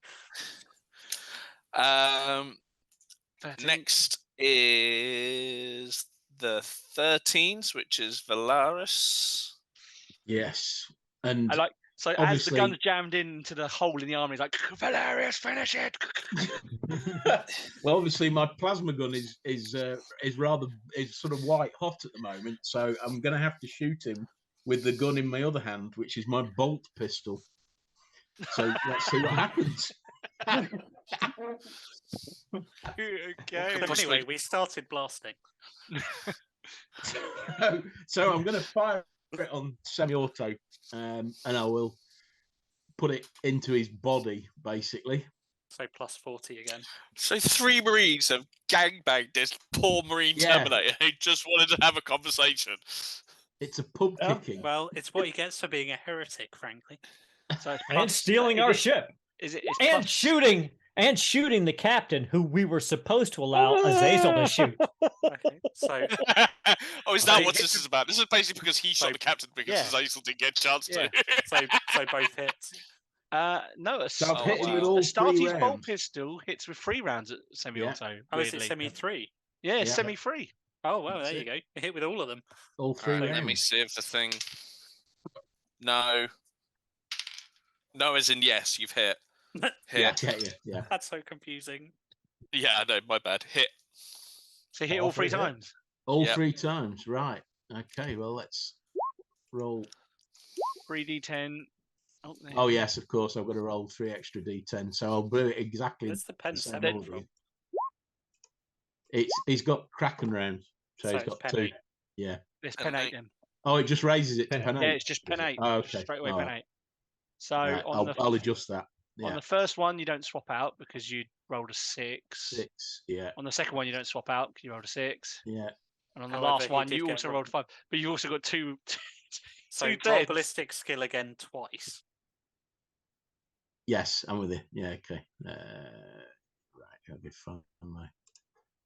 Next is the 13s, which is Valaris. Yes, and I like. So as the gun's jammed into the hole in the arm, he's like, "Valerius, finish it!" Well, obviously, my plasma gun is sort of white hot at the moment, so I'm going to have to shoot him with the gun in my other hand, which is my bolt pistol. So let's see what happens. Okay. But anyway, we started blasting. So I'm going to fire it on semi-auto, and I will put it into his body, basically. So plus 40 again. So 3 Marines have gangbanged this poor Marine Terminator who just wanted to have a conversation. It's a pub kicking. Well, it's what he gets for being a heretic, frankly. So it's And stealing our ship. Is it? And shooting the captain, who we were supposed to allow Azazel to shoot. Okay, so oh, is that what this is about? This is basically because he shot the captain because yeah. Azazel didn't get a chance to. so both hits. No, a So I've hit him with all 3 Starty's bolt rounds. pistol hits with 3 rounds at semi-auto. Oh, is it semi-3? Yeah, it's semi-3. Oh, well, there you go. You hit with all of them. All 3 rounds. Let me see if the thing... No. No as in yes, you've hit. Hit. Yeah. That's so confusing. Yeah, I know, my bad. Hit. So hit all 3 times? All 3 times, right. Okay, well, let's roll. 3d10. Oh, yes, of course. I've got to roll 3 extra d10. So I'll do it exactly. Where's the pen same 7 order. from? He's got Kraken rounds. So he's got 2. 8. Yeah. It's pen 8 then. Oh, it just raises it to pen 8. Yeah, it's just pen 8. Oh, okay. Straight away pen 8. So right, I'll adjust that. Yeah. On the first one, you don't swap out because you rolled a 6. 6, yeah. On the second one, you don't swap out because you rolled a 6. Yeah. And on the last one, you also rolled 5. But you've also got 2. So roll ballistic skill again twice. Yes, I'm with you. Yeah, okay. Right, I'll be fine on my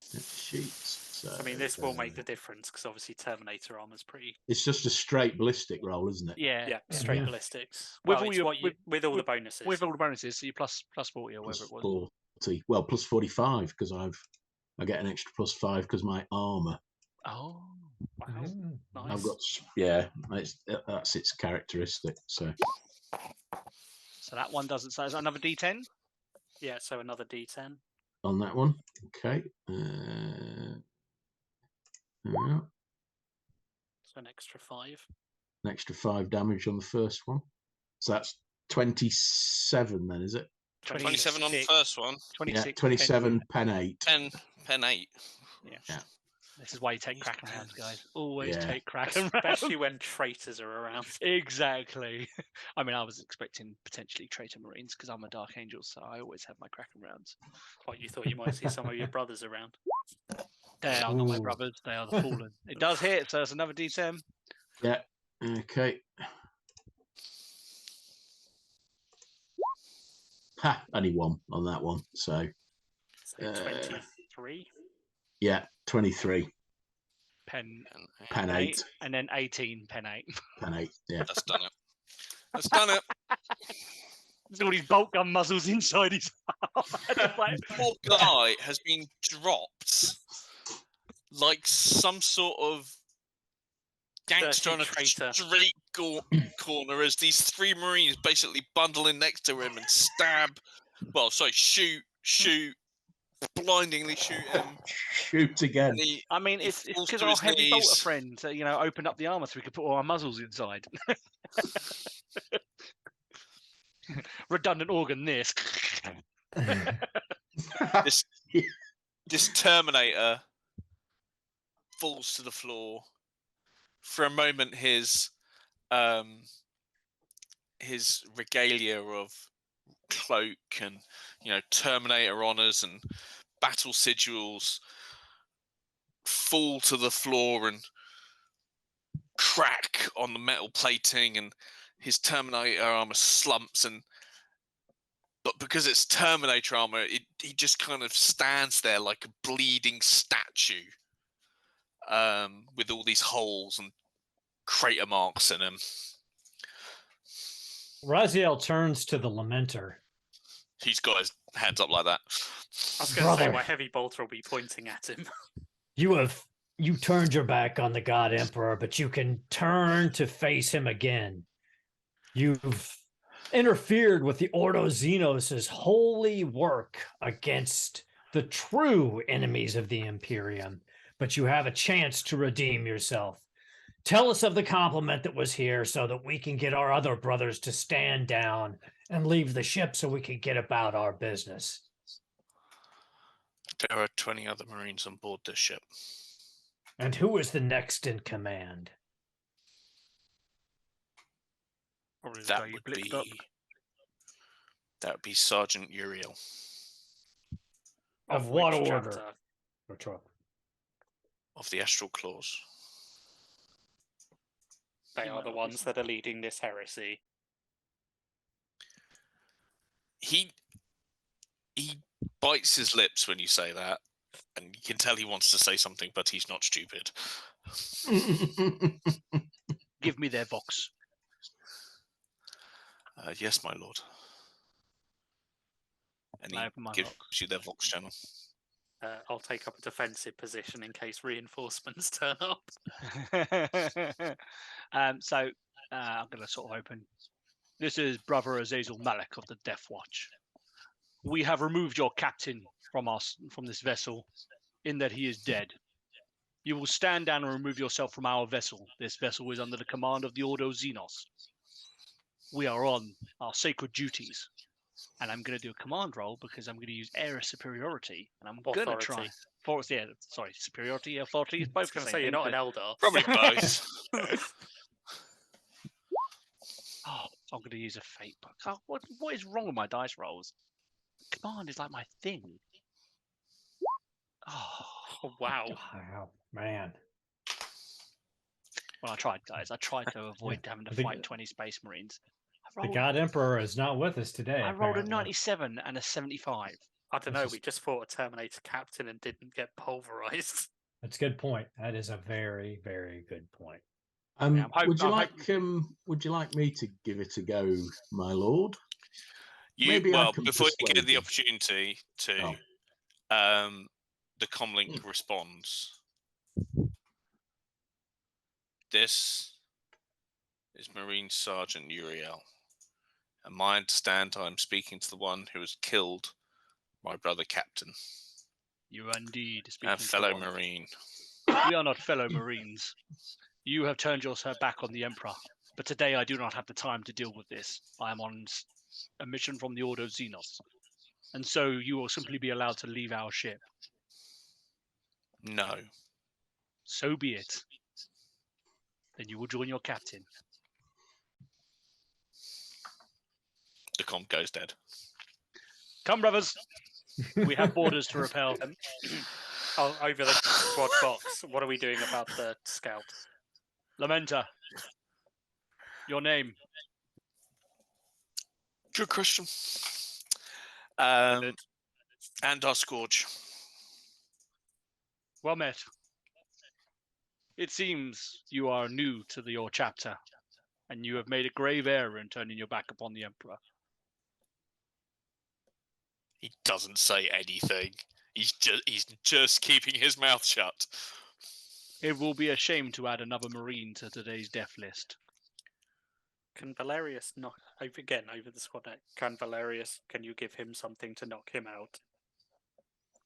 sheets. So, I mean, this will make the difference because obviously Terminator armor's pretty. It's just a straight ballistic roll, isn't it? Yeah, straight ballistics. With Well, all it's your with all the bonuses. With all the bonuses, so you plus 40 or whatever it was. 40. Well, plus 45 because I get an extra plus 5 because my armor. Oh, wow. Nice. I've got that's its characteristic. So that one doesn't. So is that another D10? Yeah, so another D10 on that one. Okay. Yeah. So an extra 5. An extra 5 damage on the first one. So that's 27 then, is it? 27 on the first one. 26. Yeah, 27 pen 8. Pen 8. Yeah. This is why you take Kraken rounds, guys. Always take Kraken rounds. Especially when traitors are around. Exactly. I mean, I was expecting potentially traitor Marines because I'm a Dark Angel, so I always have my Kraken rounds. Like you thought you might see some of your brothers around. They are not my brothers. They are the fallen. It does hit, so it's another D10. Yeah. Okay. Ha! Only 1 on that one. So 23. Yeah, 23. Pen 8. And then 18, pen 8. Pen 8, yeah. That's done it. That's done it. There's all these bolt gun muzzles inside his Poor guy has been dropped like some sort of gangster on a street corner as these 3 Marines basically bundle in next to him and shoot, blindingly shoot him. Shoot again. I mean, it's because our heavy bolter friend, opened up the armor so we could put all our muzzles inside. Redundant organ, this. This Terminator falls to the floor. For a moment, his regalia of cloak and Terminator honors and battle sigils fall to the floor and crack on the metal plating, and his Terminator armor slumps, but because it's Terminator armor, he just kind of stands there like a bleeding statue, with all these holes and crater marks in him. Raziel turns to the Lamenter. He's got his hands up like that. I was going to say my heavy bolter will be pointing at him. You turned your back on the God Emperor, but you can turn to face him again. You've interfered with the Ordo Xenos' holy work against the true enemies of the Imperium, but you have a chance to redeem yourself. Tell us of the compliment that was here so that we can get our other brothers to stand down and leave the ship so we can get about our business. There are 20 other Marines on board this ship. And who is the next in command? That would be Sergeant Uriel. Of what order? Of the Astral Claws. They are the ones that are leading this heresy. He bites his lips when you say that, and you can tell he wants to say something, but he's not stupid. Give me their vox. Yes, my lord. And he gives you their vox channel. I'll take up a defensive position in case reinforcements turn up. So I'm going to sort of open. This is Brother Azazel Malik of the Deathwatch. We have removed your captain from this vessel, in that he is dead. You will stand down and remove yourself from our vessel. This vessel is under the command of the Ordo Xenos. We are on our sacred duties. And I'm going to do a command roll because I'm going to use area superiority. And I'm going to try. Superiority, authority is both. I was going to say, you're not an Eldar. Probably both. I'm going to use a fate book. What is wrong with my dice rolls? Command is like my thing. Oh, wow. Oh, man. Well, I tried, guys. I tried to avoid having to fight 20 Space Marines. The God Emperor is not with us today. I rolled a 97 and a 75. I don't know. We just fought a Terminator captain and didn't get pulverized. That's a good point. That is a very, very good point. Would you like me to give it a go, my lord? Before you get the opportunity to, the comlink responds. This is Marine Sergeant Uriel. And I understand I'm speaking to the one who has killed my brother Captain. You are indeed speaking to fellow Marine. We are not fellow Marines. You have turned your back on the Emperor. But today I do not have the time to deal with this. I am on a mission from the Order of Xenos. And so you will simply be allowed to leave our ship. No. So be it. Then you will join your captain. The comp goes dead. Come, brothers. We have borders to repel. Over the squad box, what are we doing about the scout? Lamenta. Your name? Good question. And our Scourge. Well met. It seems you are new to your chapter, and you have made a grave error in turning your back upon the Emperor. He doesn't say anything. He's just keeping his mouth shut. It will be a shame to add another Marine to today's death list. Can Valerius knock over the squad? Can you give him something to knock him out?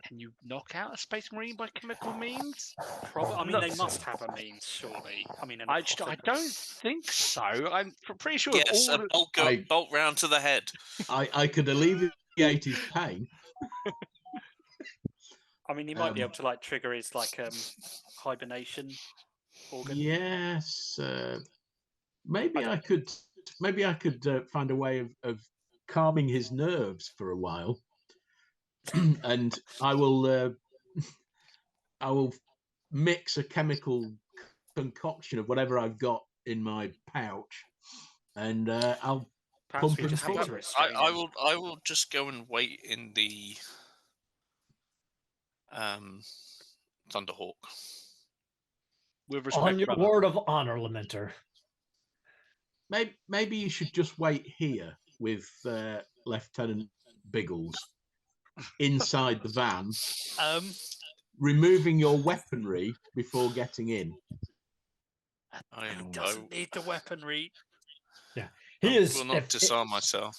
Can you knock out a Space Marine by chemical means? Probably. I mean, they must have a means, surely. I mean, I don't think so. I'm pretty sure. Yes, a bolt round to the head. I could alleviate his pain. I mean, he might be able to trigger his hibernation organ. Yes, maybe I could find a way of calming his nerves for a while. And I will mix a chemical concoction of whatever I've got in my pouch, and I'll pump him forward. I will just go and wait in the Thunderhawk. With respect, on your brother. word of honor, Lamenter. Maybe you should just wait here with Lieutenant Biggles inside the van, removing your weaponry before getting in. He doesn't need the weaponry. Yeah, I will not disarm myself.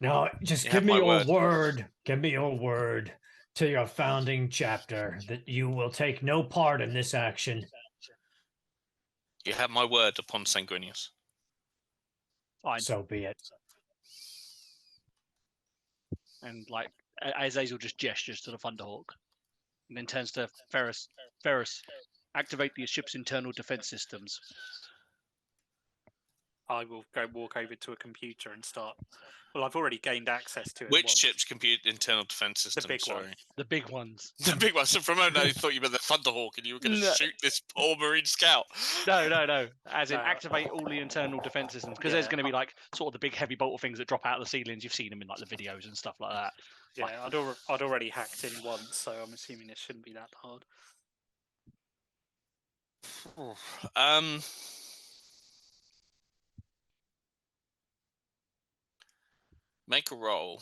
No, just give me your word. Give me your word to your founding chapter that you will take no part in this action. You have my word upon Sanguinius. Fine. So be it. And like Azazel just gestures to the Thunderhawk, and then turns to Ferris. Ferris, activate the ship's internal defense systems. I will go walk over to a computer and start. Well, I've already gained access to it. Which once. ship's internal defense system? The big one. The big ones. The big one. So for a moment, I thought you meant the Thunderhawk, and you were going to shoot this poor Marine scout. No. As in, No. activate all the internal defense systems, because there's going to be like sort of the big heavy bolter things that drop out of the ceilings. You've seen them in like the videos and stuff like that. Yeah, I'd already hacked in once, so I'm assuming it shouldn't be that hard. Make a roll.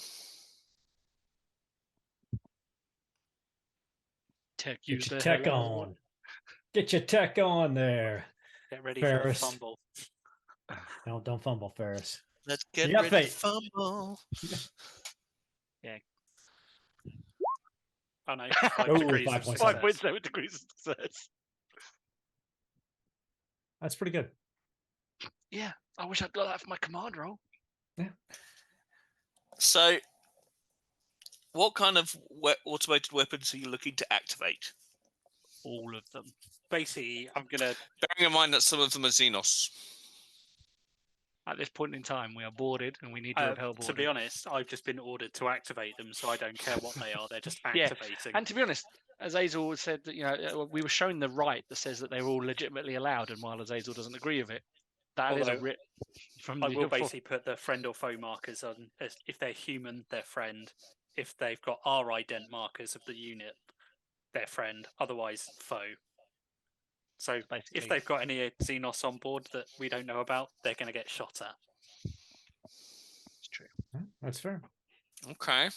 Get your tech on. Get your tech on there. Get ready Ferris. for a fumble. No, don't fumble, Ferris. Let's get You got ready to faith. fumble. Yeah. Oh no, 5 degrees. 5.7. 5.7 degrees of success. That's pretty good. Yeah, I wish I'd got that for my command roll. Yeah. So, what kind of automated weapons are you looking to activate? All of them. Basically, I'm gonna. Bearing in mind that some of them are Xenos. At this point in time, we are boarded, and we need to repel boarded. To be honest, I've just been ordered to activate them, so I don't care what they are. They're just Yeah, activating. and to be honest, Azazel said that we were shown the right that says that they're all legitimately allowed, and while Azazel doesn't agree with it, that is a writ from I the. will basically put the friend or foe markers on. If they're human, they're friend. If they've got our ident markers of the unit, they're friend. Otherwise, foe. So basically, if they've got any Xenos on board that we don't know about, they're going to get shot at. It's true. That's fair. Okay.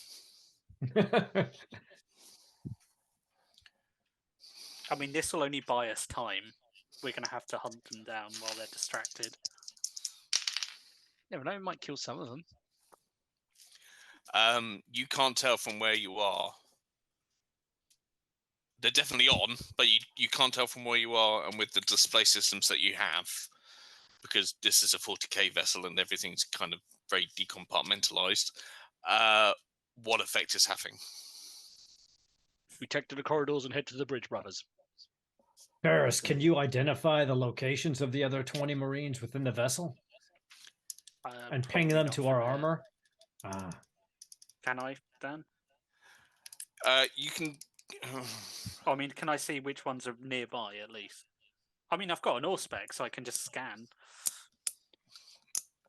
I mean, this will only buy us time. We're going to have to hunt them down while they're distracted. Yeah, but it might kill some of them. You can't tell from where you are. They're definitely on, but you can't tell from where you are and with the display systems that you have, because this is a 40k vessel and everything's kind of very decompartmentalized. What effect is having? We take to the corridors and head to the bridge, brothers. Ferris, can you identify the locations of the other 20 Marines within the vessel? And ping them to our armor? Can I, Dan? You can... I mean, can I see which ones are nearby, at least? I mean, I've got an Auspex, so I can just scan.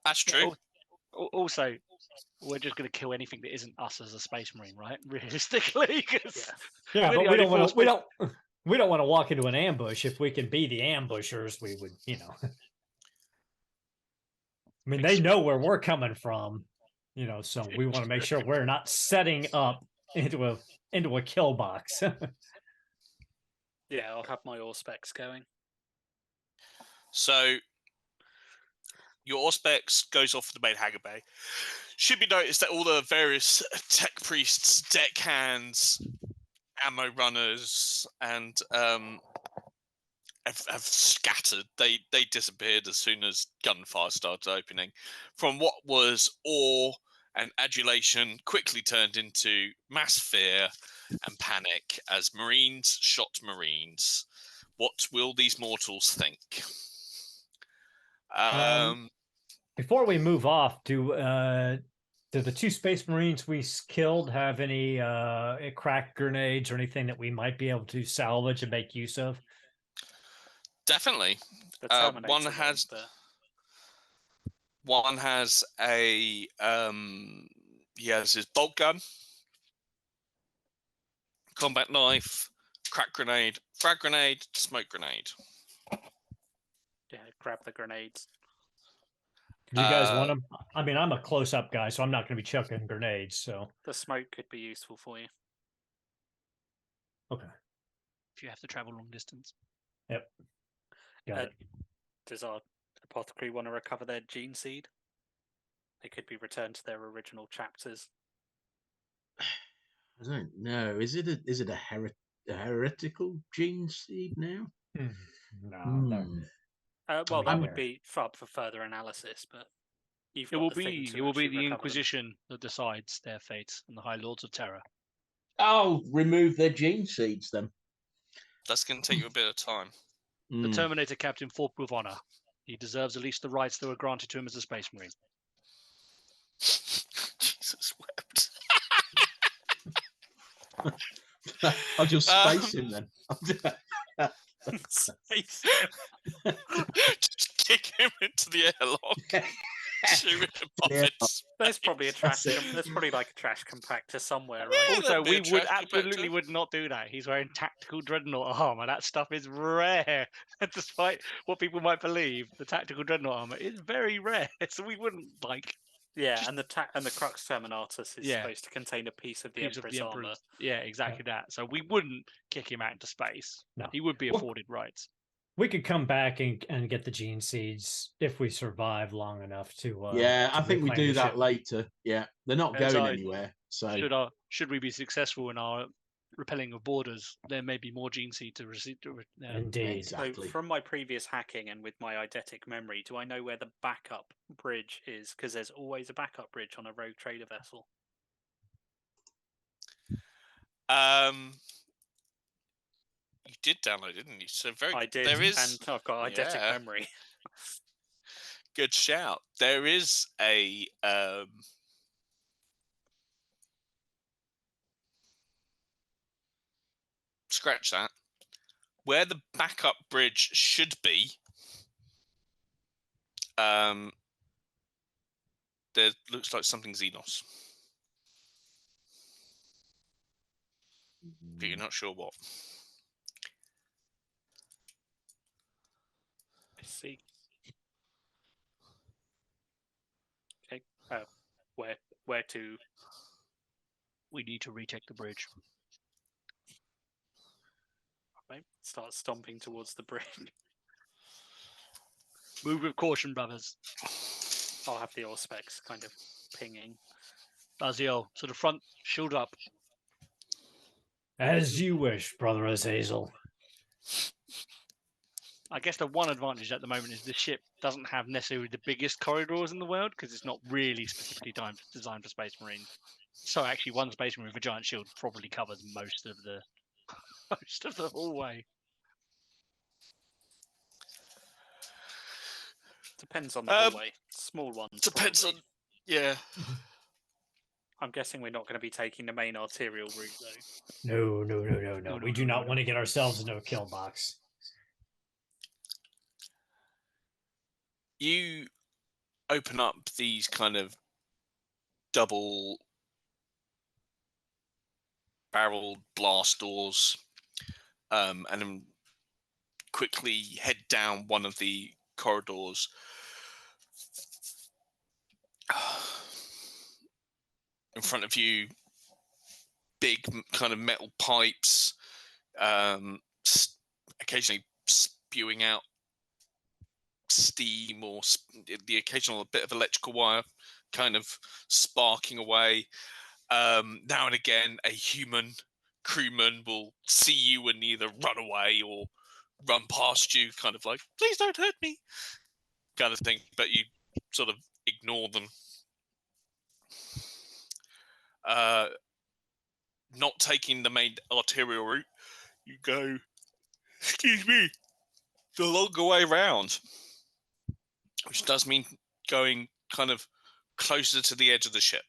That's true. Also, we're just going to kill anything that isn't us as a space marine, right? Realistically, yeah, but we don't want to. We don't want to walk into an ambush. If we can be the ambushers, we would, I mean, they know where we're coming from, so we want to make sure we're not setting up into a kill box. Yeah, I'll have my Auspex going. So your Auspex goes off the main hangar bay. Should be noticed that all the various tech priests, deckhands, ammo runners, and have scattered. They disappeared as soon as gunfire started opening. From what was awe and adulation, quickly turned into mass fear and panic as Marines shot Marines. What will these mortals think? Before we move off, do the 2 Space Marines we killed have any crack grenades or anything that we might be able to salvage and make use of? Definitely. One has a he has his bolt gun, combat knife, crack grenade, frag grenade, smoke grenade. Yeah, grab the grenades. Do you guys want them? I mean, I'm a close-up guy, so I'm not going to be chucking grenades. So the smoke could be useful for you. Okay. If you have to travel long distance. Yep. Got it. Does our apothecary want to recover their gene seed? They could be returned to their original chapters. I don't know. Is it a heretical gene seed now? No. Well, that mean, would be up for further analysis, but It will be the Inquisition that decides their fate, and the High Lords of Terror. I'll remove their gene seeds then. That's going to take you a bit of time. The Terminator Captain fought with honor. He deserves at least the rights that were granted to him as a Space Marine. Jesus wept. I'll just space him then. Space. Just kick him into the airlock. Shoot him off Yeah. its There's probably a trash. That's it. There's probably like a trash compactor somewhere, Yeah, right? Also, that'd be we a would trash absolutely compactor. would not do that. He's wearing tactical dreadnought armor. That stuff is rare. Despite what people might believe, the tactical dreadnought armor is very rare. So we wouldn't like. Yeah, and the Crux Terminatus is Yeah. supposed to contain a piece of the Piece of Emperor's the armor. Emperor's. Yeah, exactly that. So we wouldn't kick him out into space. No. He would be Well- afforded rights. We could come back and get the gene seeds if we survive long enough to. Yeah, to I think we reclaim do the that ship. later. Yeah, they're not As going I- anywhere. So Should we be successful in our repelling of borders, there may be more gene seed to receive. Indeed. exactly. So from my previous hacking and with my eidetic memory, do I know where the backup bridge is? Because there's always a backup bridge on a rogue trader vessel. You did download, didn't you? So I did, There is and I've got eidetic Yeah. memory. good shout. There is a scratch that. Where the backup bridge should be, there looks like something Xenos. But you're not sure what. I see. Okay. Where to? We need to retake the bridge. Right, start stomping towards the bridge. Move with caution, brothers. I'll have the Auspex kind of pinging. Baziel, to the front, shield up. As you wish, Brother Azazel. I guess the one advantage at the moment is the ship doesn't have necessarily the biggest corridors in the world because it's not really specifically designed for Space Marine. So actually, one Space Marine with a giant shield probably covers most of the hallway. Depends on the hallway. Small ones. Depends probably. on. Yeah. I'm guessing we're not going to be taking the main arterial route though. No. No, We no, do no, not no. want to get ourselves into a kill box. You open up these kind of double barreled blast doors, and then quickly head down one of the corridors. In front of you, big kind of metal pipes, occasionally spewing out steam or the occasional bit of electrical wire kind of sparking away. Now and again, a human crewman will see you and either run away or run past you, kind of like, please don't hurt me, kind of thing, but you sort of ignore them. Not taking the main arterial route, you go, excuse me, the longer way round, which does mean going kind of closer to the edge of the ship.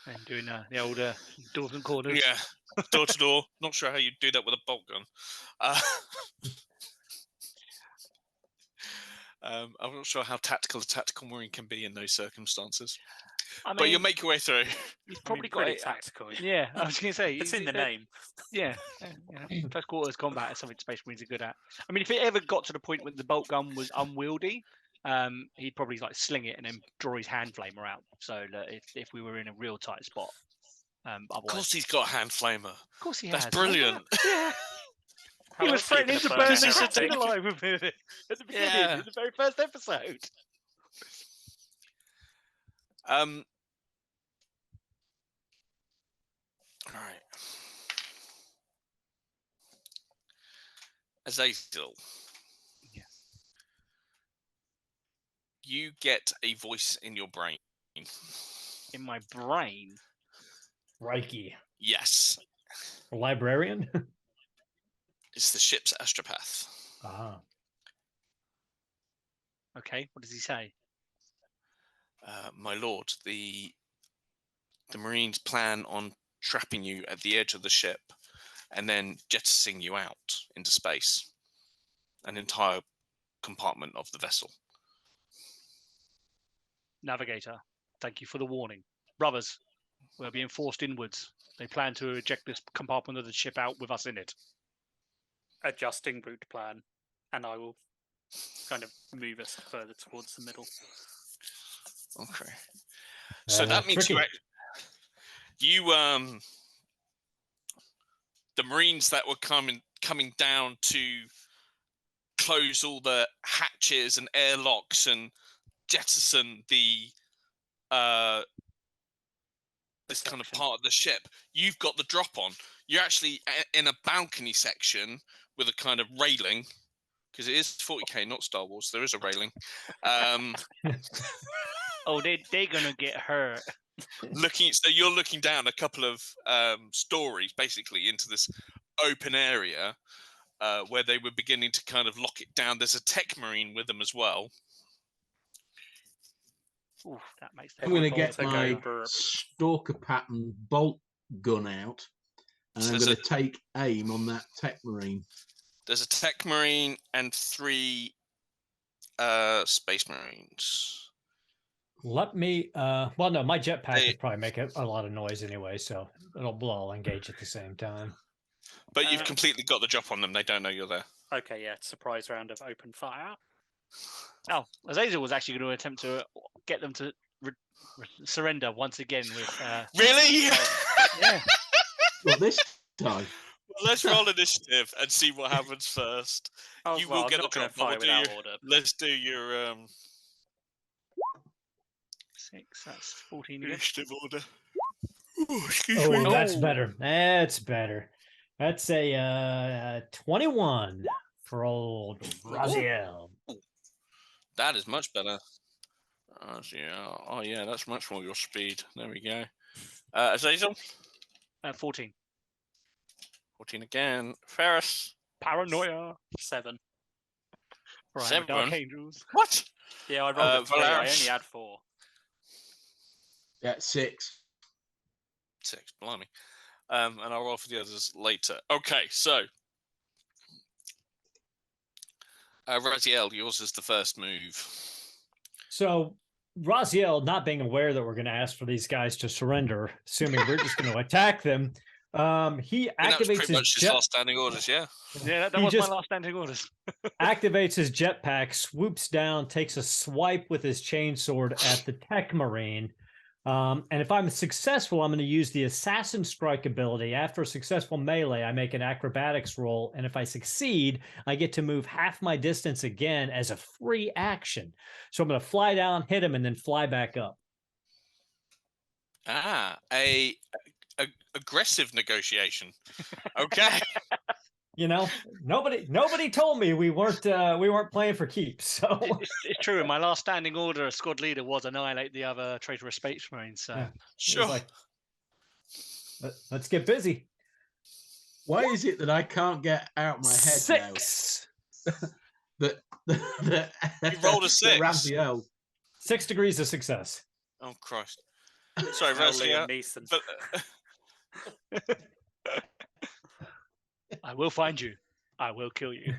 And doing the old doors and corners. Yeah, door to door. Not sure how you do that with a bolt gun. I'm not sure how tactical a tactical marine can be in those circumstances. I mean, But you'll make your way through. He's probably got pretty it. tactical. Yeah, I was going to say It's in the name. Yeah, close quarters combat is something Space Marines are good at. I mean, if it ever got to the point where the bolt gun was unwieldy, he'd probably like sling it and then draw his hand flamer out. So that if we were in a real tight spot, Of otherwise, course, he's got a hand flamer. of course he That's has. brilliant. Yeah, How he was else are you threatening to gonna burn burn this everything? thing alive with it at the beginning, Yeah. in the very first episode. All right. Azazel, you get a voice in your brain. In my brain? Reiki. Yes. A librarian? It's the ship's astropath. Ah. Okay, what does he say? My lord, the Marines plan on trapping you at the edge of the ship and then jettisoning you out into space. An entire compartment of the vessel. Navigator, thank you for the warning. Brothers, we're being forced inwards. They plan to eject this compartment of the ship out with us in it. Adjusting route plan, and I will kind of move us further towards the middle. Okay. So that means tricky. the Marines that were coming down to close all the hatches and airlocks and jettison the this kind of part of the ship. You've got the drop on. You're actually in a balcony section with a kind of railing, because it is 40k, not Star Wars. There is a railing. Oh, they're gonna get hurt. So you're looking down a couple of stories, basically, into this open area where they were beginning to kind of lock it down. There's a tech marine with them as well. Ooh, that makes I'm going to get my stalker pattern bolt gun out, and I'm going to take aim on that tech marine. There's a tech marine and 3 space marines. Let me. Well, no, my jetpack would probably make a lot of noise anyway, so we'll all engage at the same time. But you've completely got the drop on them. They don't know you're there. Okay, yeah. Surprise round of open fire. Oh, Azazel was actually going to attempt to get them to surrender once again with... Really? Yeah. Well, this time. Well, let's roll initiative and see what happens first. You will get the drop. Let's do your... 6, that's 14 again. Initiative order. Oh, that's better. That's better. That's a 21 for old Raziel. That is much better. Oh, yeah, that's much more your speed. There we go. Azazel? 14. 14 again. Ferris? Paranoia. 7. Right, 7? Dark Angels. What? Yeah, I rolled a 3. I only had 4. Yeah, 6. 6, blimey. And I'll roll for the others later. Okay, so Raziel, yours is the first move. So Raziel, not being aware that we're going to ask for these guys to surrender, assuming we're just going to attack them, he activates his last standing orders. Yeah, that was my last standing orders. Activates his jetpack, swoops down, takes a swipe with his chainsword at the tech marine. And if I'm successful, I'm going to use the Assassin Strike ability. After a successful melee, I make an acrobatics roll. And if I succeed, I get to move half my distance again as a free action. So I'm going to fly down, hit him, and then fly back up. A aggressive negotiation. Okay. You know, nobody told me we weren't playing for keeps. So it's true. My last standing order as squad leader was annihilate the other traitorous space marines. So yeah. Sure. Like, let's get busy. Why is it that I can't get out my head 6. Now? You rolled a 6. Raziel. 6 degrees of success. Oh Christ! Sorry, Raziel. But... I will find you. I will kill you.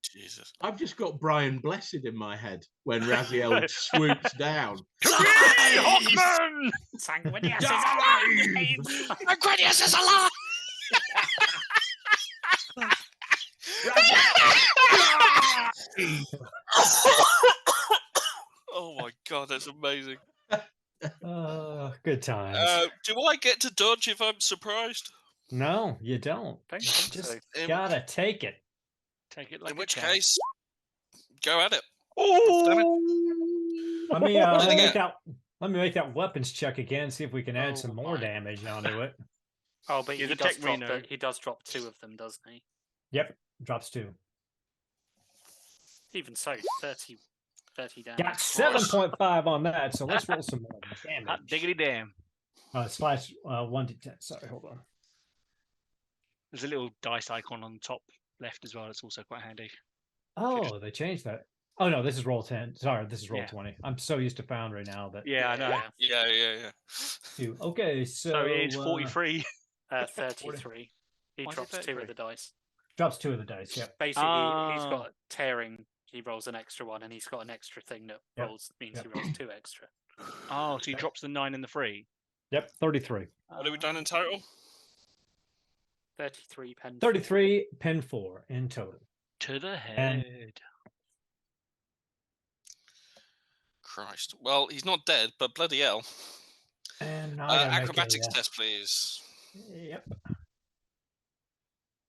Jesus. I've just got Brian Blessed in my head when Raziel swoops down. Hoffman! Sanguinius is alive! Sanguinius is alive! Oh my God, that's amazing. Good times. Do I get to dodge if I'm surprised? No, you don't. Just gotta take it. Take it like in which case, go at it. Oh! Let me make that weapons check again. See if we can add some more damage onto it. Oh, but he does drop 2 of them, doesn't he? Yep, drops 2. Even so, 30 30 damage. Got 7.5 on that, so let's roll some more damage. Hot diggity damn. Slash 1 to 10. Sorry, hold on. There's a little dice icon on the top left as well. It's also quite handy. Oh, they changed that. Oh no, this is roll 10. Sorry, this is roll Yeah. 20. I'm so used to Foundry now that. Yeah, I know. Yeah. Okay, so So it's 43. 33. He Why is it drops 2 of 33? the dice. drops 2 of the dice. Yep. Basically, he's Ah. got tearing. He rolls an extra one, and he's got an extra thing that Yep. means Yep. he rolls 2 extra. Oh, so he drops the 9 and the 3. Yep. 33. What have we done in total? 33 pen. 33 pen 4 in total. To the head. Christ. Well, he's not dead, but bloody hell. And now I gotta make acrobatics test, please. Yep.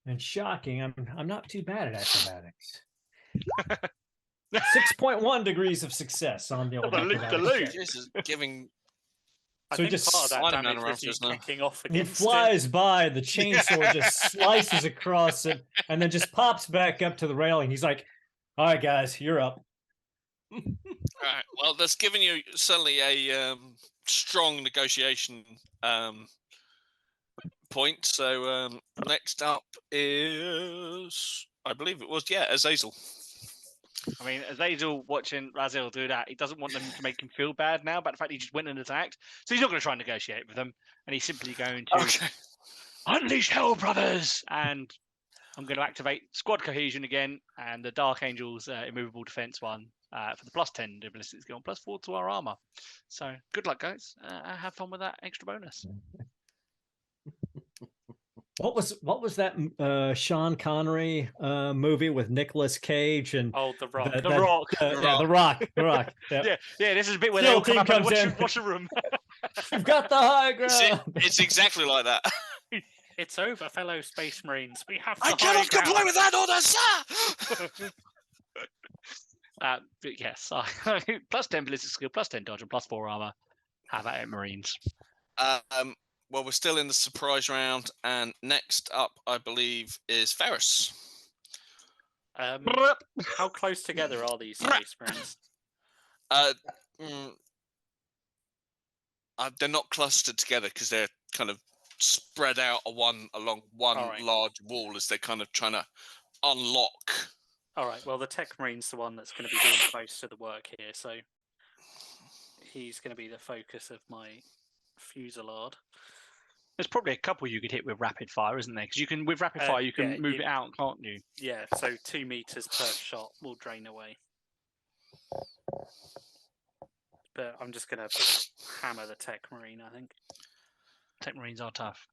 And shocking, I'm not too bad at acrobatics. 6.1 degrees of success on the old acrobatics check. Jesus, giving. I So think just part of that slide damage around was you just now. kicking off He against flies it. by, the chainsaw just slices across it, and then just pops back up to the railing. He's like, all right, guys, you're up. All right. Well, that's given you certainly a strong negotiation point. So next up is, I believe it was, Azazel. I mean, Azazel watching Raziel do that, he doesn't want them to make him feel bad now about the fact he just went and attacked. So he's not going to try and negotiate with them. And he's simply going to unleash hell, brothers! And I'm going to activate squad cohesion again and the Dark Angel's immovable defense one for the +10 to ballistic skill and +4 to our armor. So good luck, guys. Have fun with that extra bonus. What was that Sean Connery movie with Nicolas Cage and The Rock. The Rock. The Rock. Yep. Yeah. This is a bit where The they all whole come team up and comes in. watch a room. You've got the high ground. It's exactly like that. It's over, fellow Space Marines. We have. I cannot comply with that order, sir. But yes, +10 ballistic skill, +10 dodge, and +4 armor. How about it, Marines? Well, we're still in the surprise round, and next up, I believe, is Ferris. How close together are these Space Marines? They're not clustered together because they're kind of spread out along one large wall as they're kind of trying to unlock. All right. Well, the Tech Marine's the one that's going to be doing most of the work here, so he's going to be the focus of my fusillade. There's probably a couple you could hit with rapid fire, isn't there? Because you can, with rapid fire, you can move it out, can't you? Yeah. So 2 meters per shot will drain away. But I'm just going to hammer the Tech Marine, I think. Tech Marines are tough.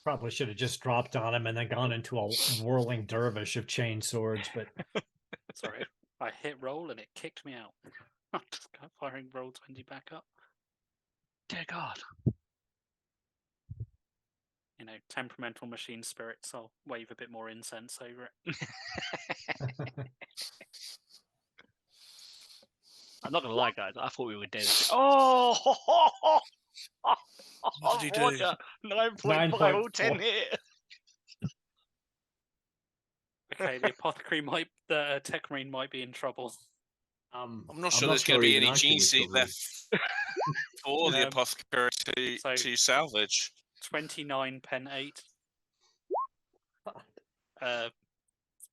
Probably should have just dropped on him and then gone into a whirling dervish of chain swords, but Sorry. I hit roll and it kicked me out. I'm just firing roll 20 back up. Dear God. You know, temperamental machine spirits. I'll wave a bit more incense over it. I'm not going to lie, guys. I thought we were dead. Oh! What did he do? 9.5, all 10 hit. Okay, the Tech Marine might be in trouble. I'm not sure there's going to be any gene seed left for the Um, apothecary to salvage. 29 pen 8.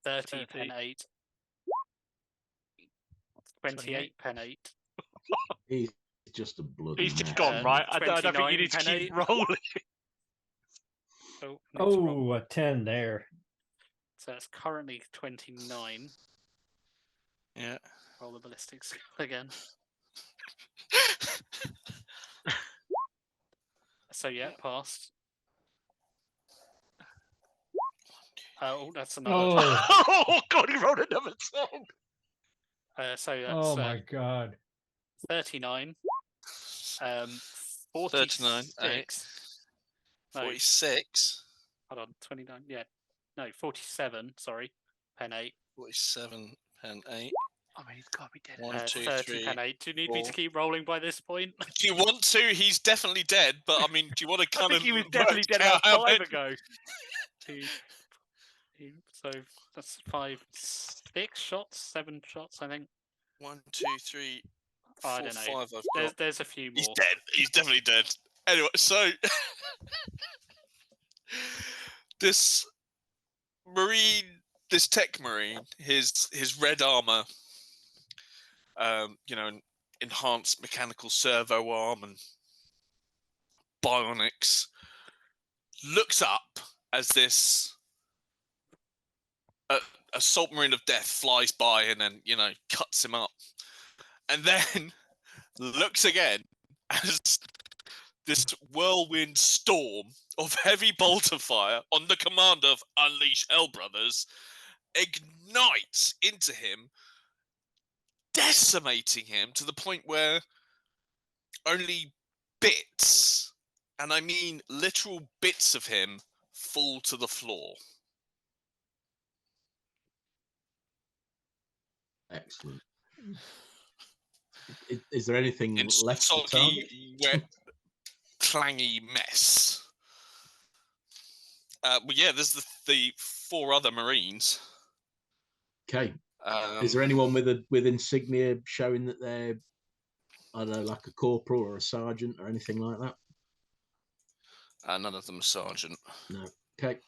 30 pen 8. 28 pen 8. He's just a bloody He's just mess. gone, right? I don't think you need to 29 keep pen rolling. oh, a 10 there. So it's currently 29. Yeah. Roll the ballistic skill again. So yeah, passed. Oh, that's another. Oh God, he rolled another 10. So that's Oh my God. 39. 46. 39, 46. Hold on, 29. Yeah, no, 47. Sorry, pen 8. 47, pen 8. I mean, he's got to be dead. 1, 2, 30, 3. 10, 8. Do you need me to 4. keep rolling by this point? Do you want to? He's definitely dead, but I mean, do you want to I kind think of he was work definitely dead out about how 5 many- ago. 2, so that's 5, 6 shots, 7 shots, I think. 1, 2, 3, Oh, 4, I don't know. 5. I've got. There's a few He's more. dead. He's definitely dead. Anyway, so this marine, this tech marine, his red armor, enhanced mechanical servo arm and bionics, looks up as this assault marine of death flies by and then cuts him up, and then looks again as this whirlwind storm of heavy bolter fire on the command of Unleash Hell Brothers ignites into him, decimating him to the point where only bits, and I mean literal bits of him, fall to the floor. Excellent. Is there anything In left to soggy, target? wet, clangy mess. Well, yeah, there's the 4 other Marines. Okay. Is there anyone with insignia showing that they're, I don't know, like a corporal or a sergeant or anything like that? None of them are sergeant. No. Okay.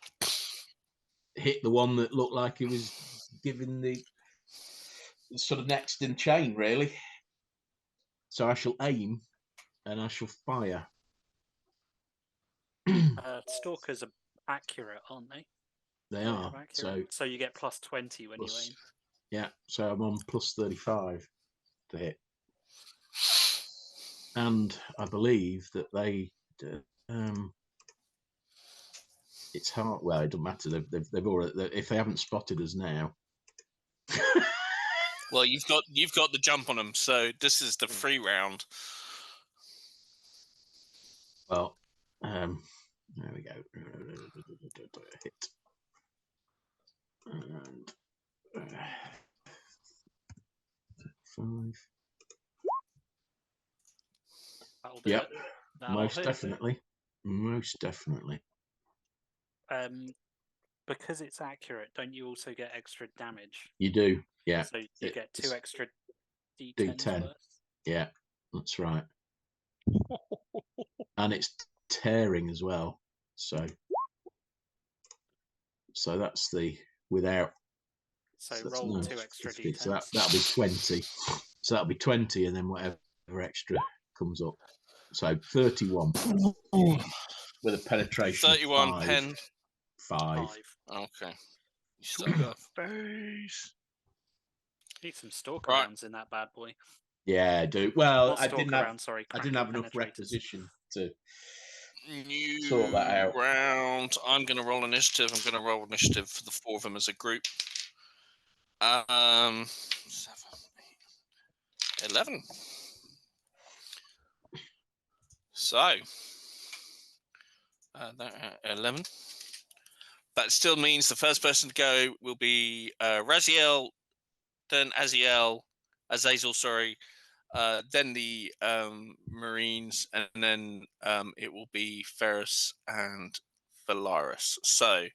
Hit the one that looked like he was giving the sort of next in chain, really. So I shall aim and I shall fire. Stalkers are accurate, aren't they? They are. So you get plus 20 when you aim. Yeah, so I'm on plus 35 to hit. And I believe that they it's hard. Well, it doesn't matter. They've already, if they haven't spotted us now. Well, you've got the jump on them, so this is the free round. Well, there we go. Hit. And 5. That'll do Yep, it. most definitely. Most definitely. Because it's accurate, don't you also get extra damage? You do, yeah. So you get 2 extra D10s D10. worth. Yeah, that's right. And it's tearing as well. So that's the without. So roll 2 extra D10s. So that'll be 20. So that'll be 20, and then whatever extra comes up. So 31 with a penetration. 31 of 5. pen. 5. Okay. You still got face. Need some stalker rounds in that bad boy. Yeah, I do. Well, I didn't have enough enough requisition to New sort that out. Round. I'm going to roll initiative. I'm going to roll initiative for the 4 of them as a group. 7, 8, 11. So, 11. That still means the first person to go will be Raziel, then Azazel, then the Marines, and then it will be Ferris and Valaris. So,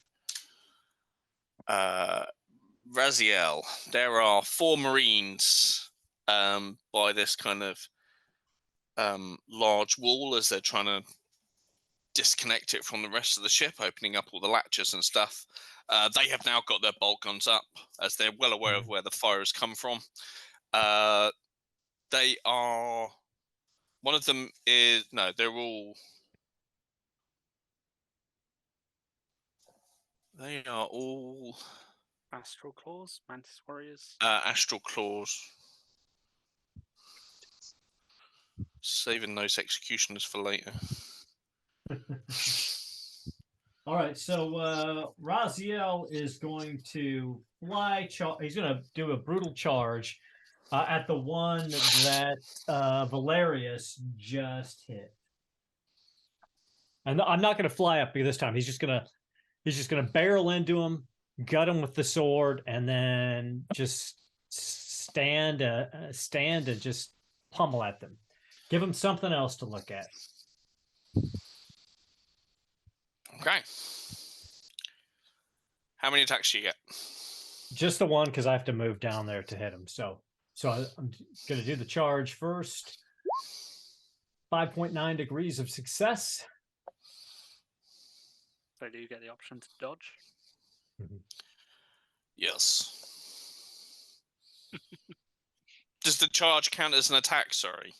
Raziel, there are 4 Marines by this kind of large wall as they're trying to disconnect it from the rest of the ship, opening up all the latches and stuff. They have now got their bolt guns up as they're well aware of where the fire has come from. They are... One of them is... No, they're all... They are all... Astral Claws? Mantis Warriors? Astral Claws. Saving those executioners for later. All right, so Raziel is going to fly. He's going to do a brutal charge at the one that Valerius just hit. And I'm not going to fly up this time. He's just going to barrel into him, gut him with the sword, and then just stand and just pummel at them. Give them something else to look at. Okay. How many attacks do you get? Just the one, because I have to move down there to hit him. So I'm going to do the charge first. 5.9 degrees of success. So do you get the option to dodge? Yes. Does the charge count as an attack? Sorry.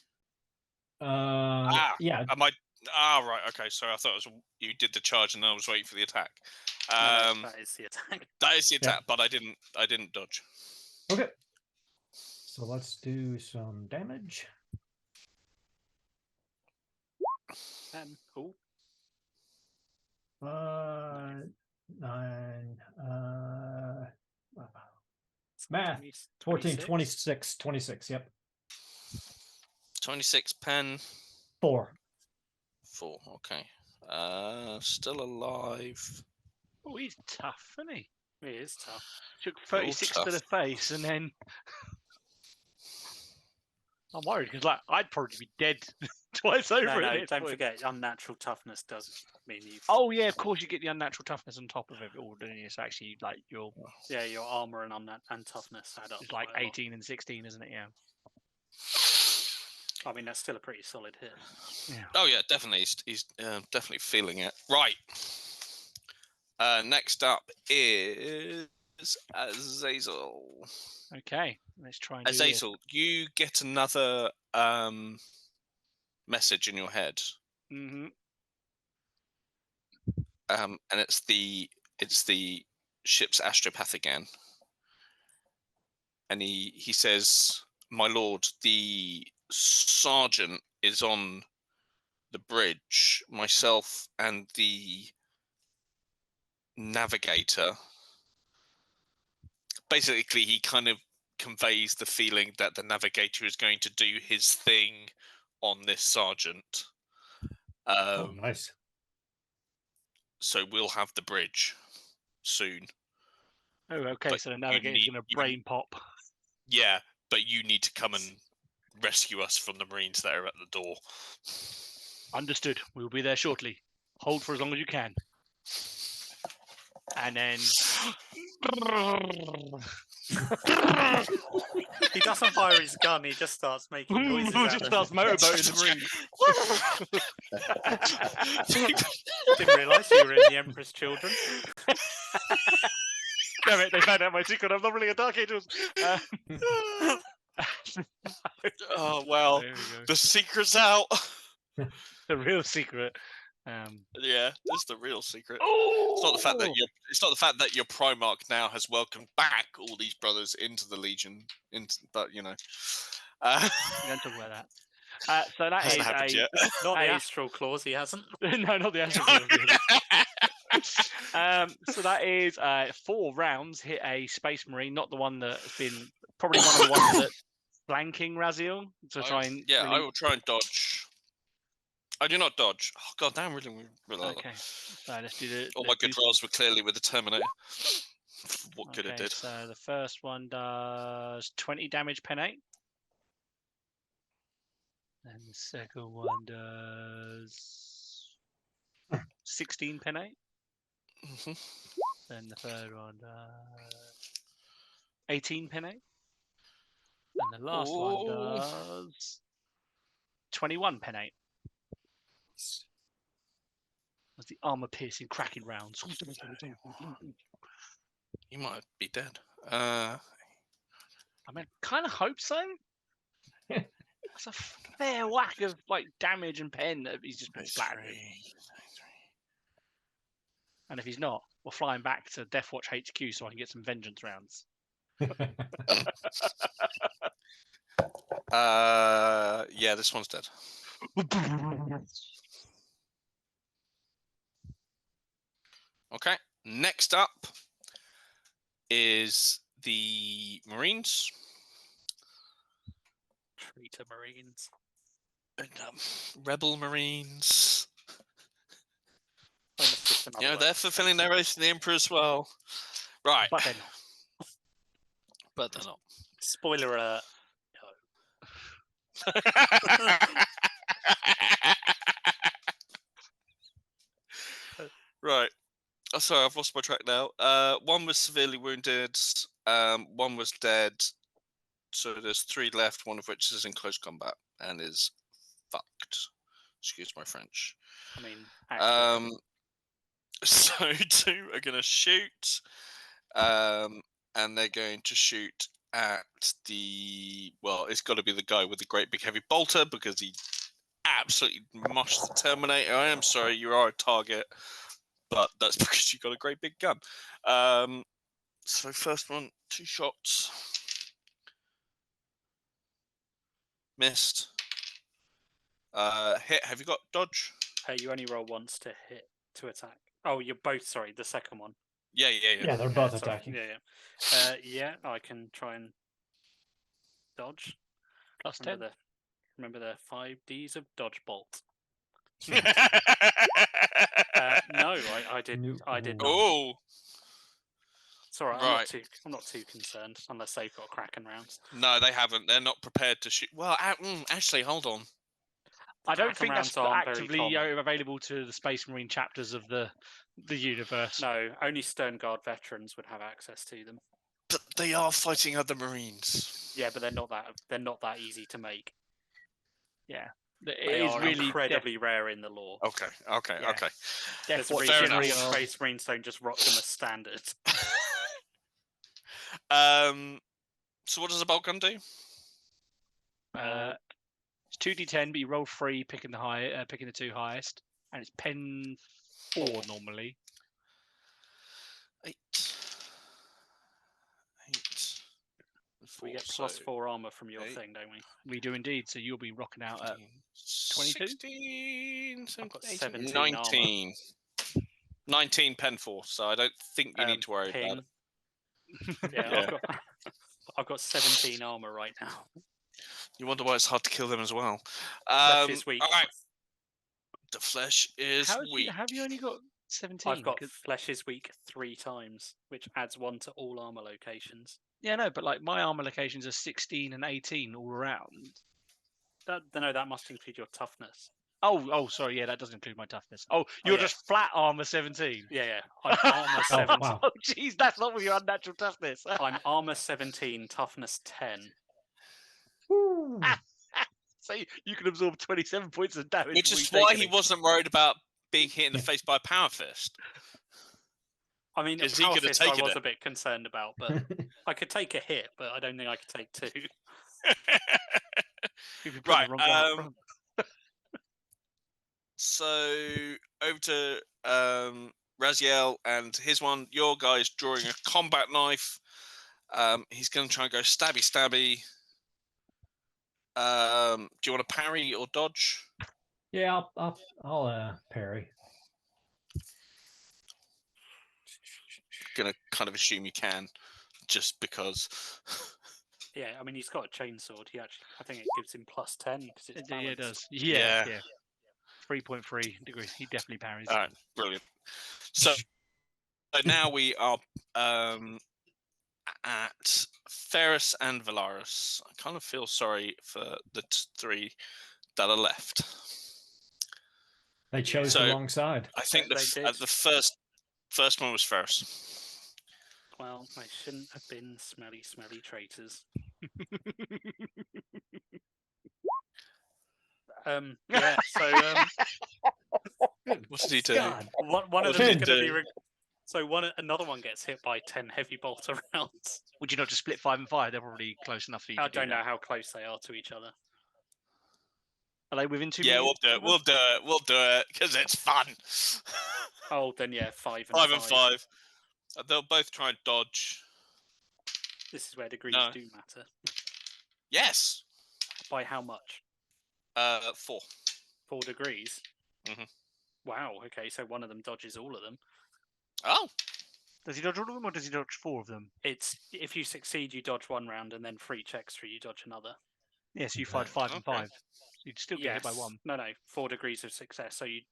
Yeah. Am I? Right. Okay. Sorry, I thought it was you did the charge and then I was waiting for the attack. No, that is the attack. That is the attack, but I didn't dodge. Okay. So let's do some damage. Cool. 9. Math. 14, 26. Yep. 26 pen. 4. Okay. Still alive. Oh, he's tough, isn't he? He is tough. Took 36 to the face, and then I'm worried because, like, I'd probably be dead twice over. No, don't forget, unnatural toughness does mean you. Oh yeah, of course you get the unnatural toughness on top of it all, don't you? So actually, like your armor and toughness add up. It's like 18 and 16, isn't it? Yeah. I mean, that's still a pretty solid hit. Yeah. Oh yeah, definitely. He's definitely feeling it. Right. Next up is Azazel. Okay, let's try and Azazel, you get another message in your head. Mm-hmm. And it's the ship's astropath again. And he says, "My lord, the sergeant is on the bridge. Myself and the navigator." Basically, he kind of conveys the feeling that the navigator is going to do his thing on this sergeant. Oh, nice. So we'll have the bridge soon. Oh, okay. But so the navigator's going to brain pop. Yeah, but you need to come and rescue us from the Marines that are at the door. Understood. We'll be there shortly. Hold for as long as you can. And then he doesn't fire his gun. He just starts making noises. Just starts motorboating the Marines. Didn't realise you were in the Emperor's Children. Damn it! They found out my secret. I'm not really a Dark Angels. Oh well, the secret's out. The real secret. Yeah, that's the real secret. Oh! It's not the fact that your Primarch now has welcomed back all these brothers into the Legion. But you know, we don't talk about that. So that hasn't is happened yet. Not the Astral Clause. He hasn't. No, not the Astral Clause. So that is 4 rounds. Hit a Space Marine, not the one that's been probably one of the ones that's flanking Raziel to try and. Yeah, I will try and dodge. I do not dodge. Oh god damn! Really. Okay, so let's do the. All my good rolls were clearly with the Terminator. What good it did. So the first one does 20 damage, pen 8. And the second one does 16 pen 8. Mm-hmm. Then the third one does 18 pen 8. And the last one does 21 pen 8. That's the armor-piercing, cracking rounds. You might be dead. I mean, kind of hope so. That's a fair whack of like damage and pen that he's just been splattered. And if he's not, we're flying back to Deathwatch HQ so I can get some vengeance rounds. Yeah, this one's dead. Okay, next up is the Marines. Traitor Marines. Rebel Marines. You know, they're fulfilling their oath to the Emperor as well. Right. But they're not. But they're not. Spoiler alert. Right. Oh, sorry, I've lost my track now. One was severely wounded. One was dead. So there's 3 left, one of which is in close combat and is fucked. Excuse my French. I mean, actually, So 2 are going to shoot. And they're going to shoot at the... Well, it's got to be the guy with the great big heavy bolter because he absolutely mushed the Terminator. I am sorry, you are a target. But that's because you got a great big gun. So first one, 2 shots. Missed. Hit. Have you got dodge? you only roll once to hit to attack. Oh, you're both. Sorry, the second one. Yeah. Yeah, they're both sorry. attacking. Yeah, I can try and dodge. Plus 10. Remember the 5Ds of dodge bolt. No, I did. I did not. Oh. It's all right. Right. I'm not too concerned unless they've got Kraken rounds. No, they haven't. They're not prepared to shoot. Well, actually, hold on. I don't Kraken think that's rounds aren't very actively common. available to the Space Marine chapters of the universe. No, only Stern Guard veterans would have access to them. But they are fighting other Marines. Yeah, but they're not that easy to make. Yeah, They are really incredibly rare in the lore. Okay. Yeah. There's a Deathwatch reason enough. Space Marines don't just rock them as standard. So what does a bolt gun do? It's 2d10, but you roll 3, picking the 2 highest, and it's pen 4 normally. 8. We get plus 4 armor from your thing, don't we? We do indeed. So you'll be rocking out at 22? 16, I've got 18, 17 19. 19 pen 4, so I don't think you need to worry about it. Yeah, I've got 17 armor right now. You wonder why it's hard to kill them as well. Flesh is weak. All right. The flesh is weak. Have you only got 17? I've got flesh is weak 3 times, which adds 1 to all armor locations. Yeah, no, but like my armor locations are 16 and 18 all around. That must include your toughness. Oh, sorry, yeah, that does include my toughness. Oh, you're just flat armor 17. Yeah. I'm armor 17. Wow. Oh, jeez, that's not with your unnatural toughness. I'm armor 17, toughness 10. So you can absorb 27 points of damage. Which is why he wasn't worried about being hit in the face by a power fist. I mean, Is he power gonna fist take I was it? a bit concerned about, but I could take a hit, but I don't think I could take 2. Right. So over to Raziel and his one. Your guy's drawing a combat knife. He's going to try and go stabby. Do you want to parry or dodge? Yeah, I'll parry. Gonna kind of assume you can, just because. Yeah, I mean he's got a chainsword. I think it gives him plus 10 because it's Yeah, it balanced. does. Yeah. 3.3 degrees. He definitely parries. All right, brilliant. So now we are at Ferris and Valaris. I kind of feel sorry for the 3 that are left. They chose the wrong side. I think the first one was Ferris. Well, they shouldn't have been smelly traitors. Yeah, so What did he do? God. one of them is going to be. So another one gets hit by 10 heavy bolter rounds. Would you not just split 5 and 5? They're probably close enough for you. I don't know how close they are to each other. Are they within 2 Yeah, meters? we'll do it because it's fun. Oh, then yeah, 5 and 5 and 5. They'll both try and dodge. This is where degrees do matter. Yes. By how much? 4. 4 degrees. Mm-hmm. Wow. Okay, so one of them dodges all of them. Oh. Does he dodge all of them, or does he dodge 4 of them? It's if you succeed, you dodge 1 round, and then for each extra, you dodge another. Yes, you fired 5 and 5. So you'd still get hit by 1. No, 4 degrees of success. So you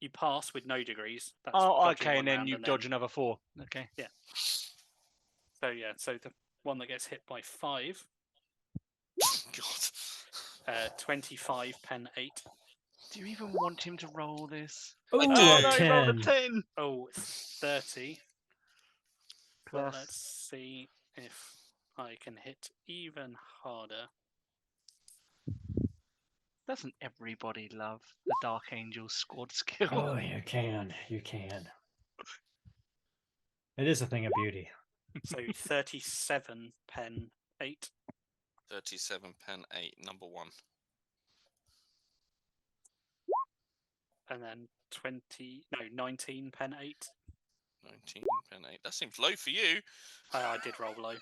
pass with no degrees. That's okay, and then you dodge another 4. Okay. Yeah. So the one that gets hit by 5 25 pen 8. Do you even want him to roll this? Ooh, Oh, a no, he rolled a 10. 10. Oh, 30. Plus. Let's see if I can hit even harder. Doesn't everybody love the Dark Angel squad skill? Oh, you can. You can. It is a thing of beauty. So 37 pen 8. 37 pen 8, number 1. And then 19 pen 8. 19 pen 8. That seems low for you. I did roll low.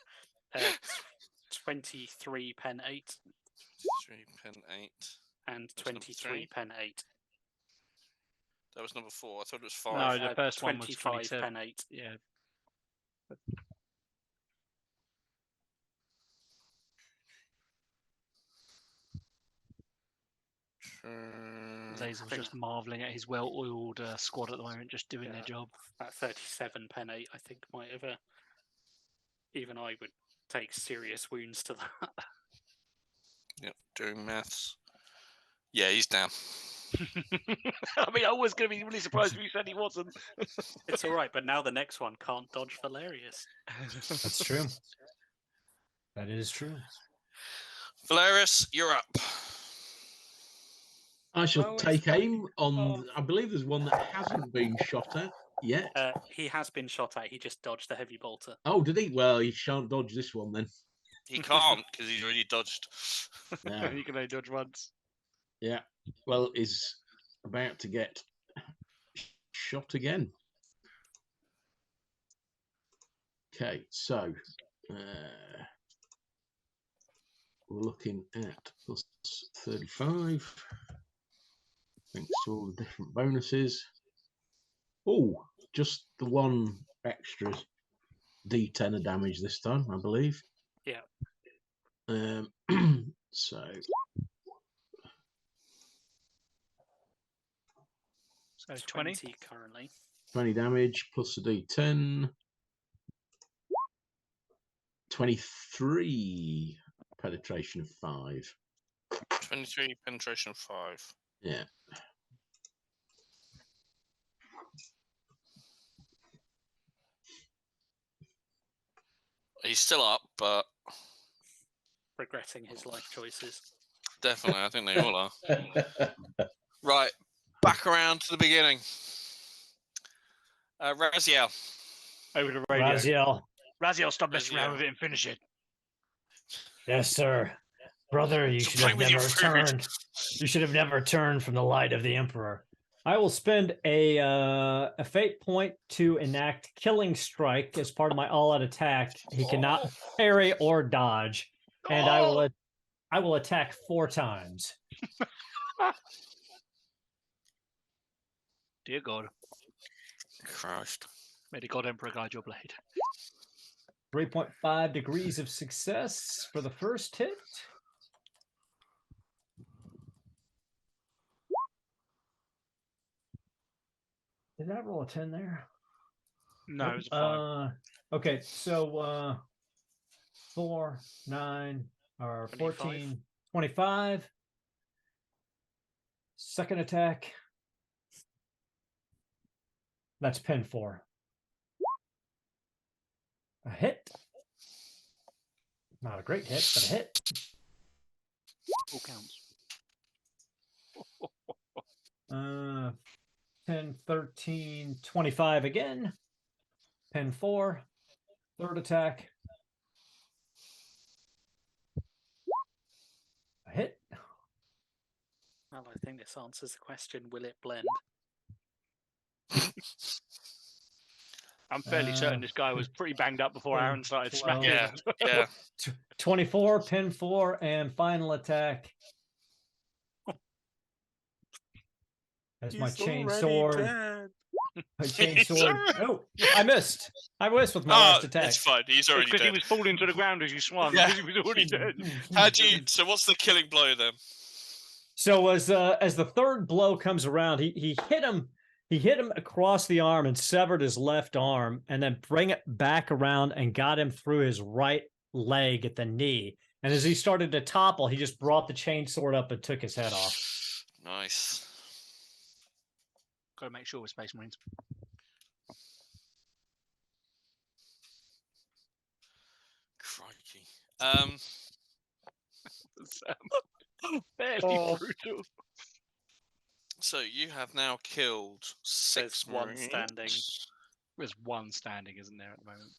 23 pen 8. 23 pen 8. And That's number 23 3. pen 8. That was number 4. I thought it was 5. No, the first one was 25 27. pen 8. Yeah. Zazel's just marvelling at his well-oiled squad at the moment, just doing their job. That 37 pen 8, I think, might have even I would take serious wounds to that. Yep, doing maths. Yeah, he's down. I mean, I was going to be really surprised if you said he wasn't. It's all right, but now the next one can't dodge Valerius. That's true. That is true. Valerius, you're up. I shall take aim on. I believe there's one that hasn't been shot at yet. He has been shot at. He just dodged the heavy bolter. Oh, did he? Well, he shan't dodge this one then. He can't because he's already dodged. Yeah. You can only dodge once. Yeah. Well, he's about to get shot again. Okay, so we're looking at plus 35. Thanks to all the different bonuses. Oh, just the one extra D10 of damage this time, I believe. Yeah. So 20 currently. 20 damage plus a D10. 23 penetration of 5. 23 penetration of 5. Yeah. He's still up, but Regretting his life choices. definitely, I think they all are. Right, back around to the beginning. Raziel. over the radio. Raziel. Raziel, stop messing around Raziel. with it and finish it. Yes, sir. Brother, you So should play have with your never food. turned. You should have never turned from the light of the Emperor. I will spend a fate point to enact Killing Strike as part of my all-out attack. He cannot parry or dodge, and I will attack 4 times. Dear God, Christ. may the God Emperor guide your blade. 3.5 degrees of success for the first hit. Did I roll a 10 there? No, it was a 5. Okay, so 4, 9, or 14, 25. Second attack. That's pin 4. A hit. Not a great hit, but a hit. All counts. 10, 13, 25 again. Pin 4. Third attack. A hit. Well, I think this answers the question, will it blend? I'm fairly certain this guy was pretty banged up before Aaron started 12. smacking. Yeah, yeah. 24, pin 4, and final attack. As my chain sword. My chain sword. Oh, I missed. I missed with my last attack. It's fine. He's already Because dead. he was falling to the ground as you swung. Yeah. Because he was already dead. So what's the killing blow then? So as the third blow comes around, he hit him. He hit him across the arm and severed his left arm, and then bring it back around and got him through his right leg at the knee. And as he started to topple, he just brought the chainsword up and took his head off. Nice. Got to make sure we're Space Marines. Crikey. Fairly brutal. So you have now killed 6 There's one Marines. standing. There's one standing, isn't there, at the moment?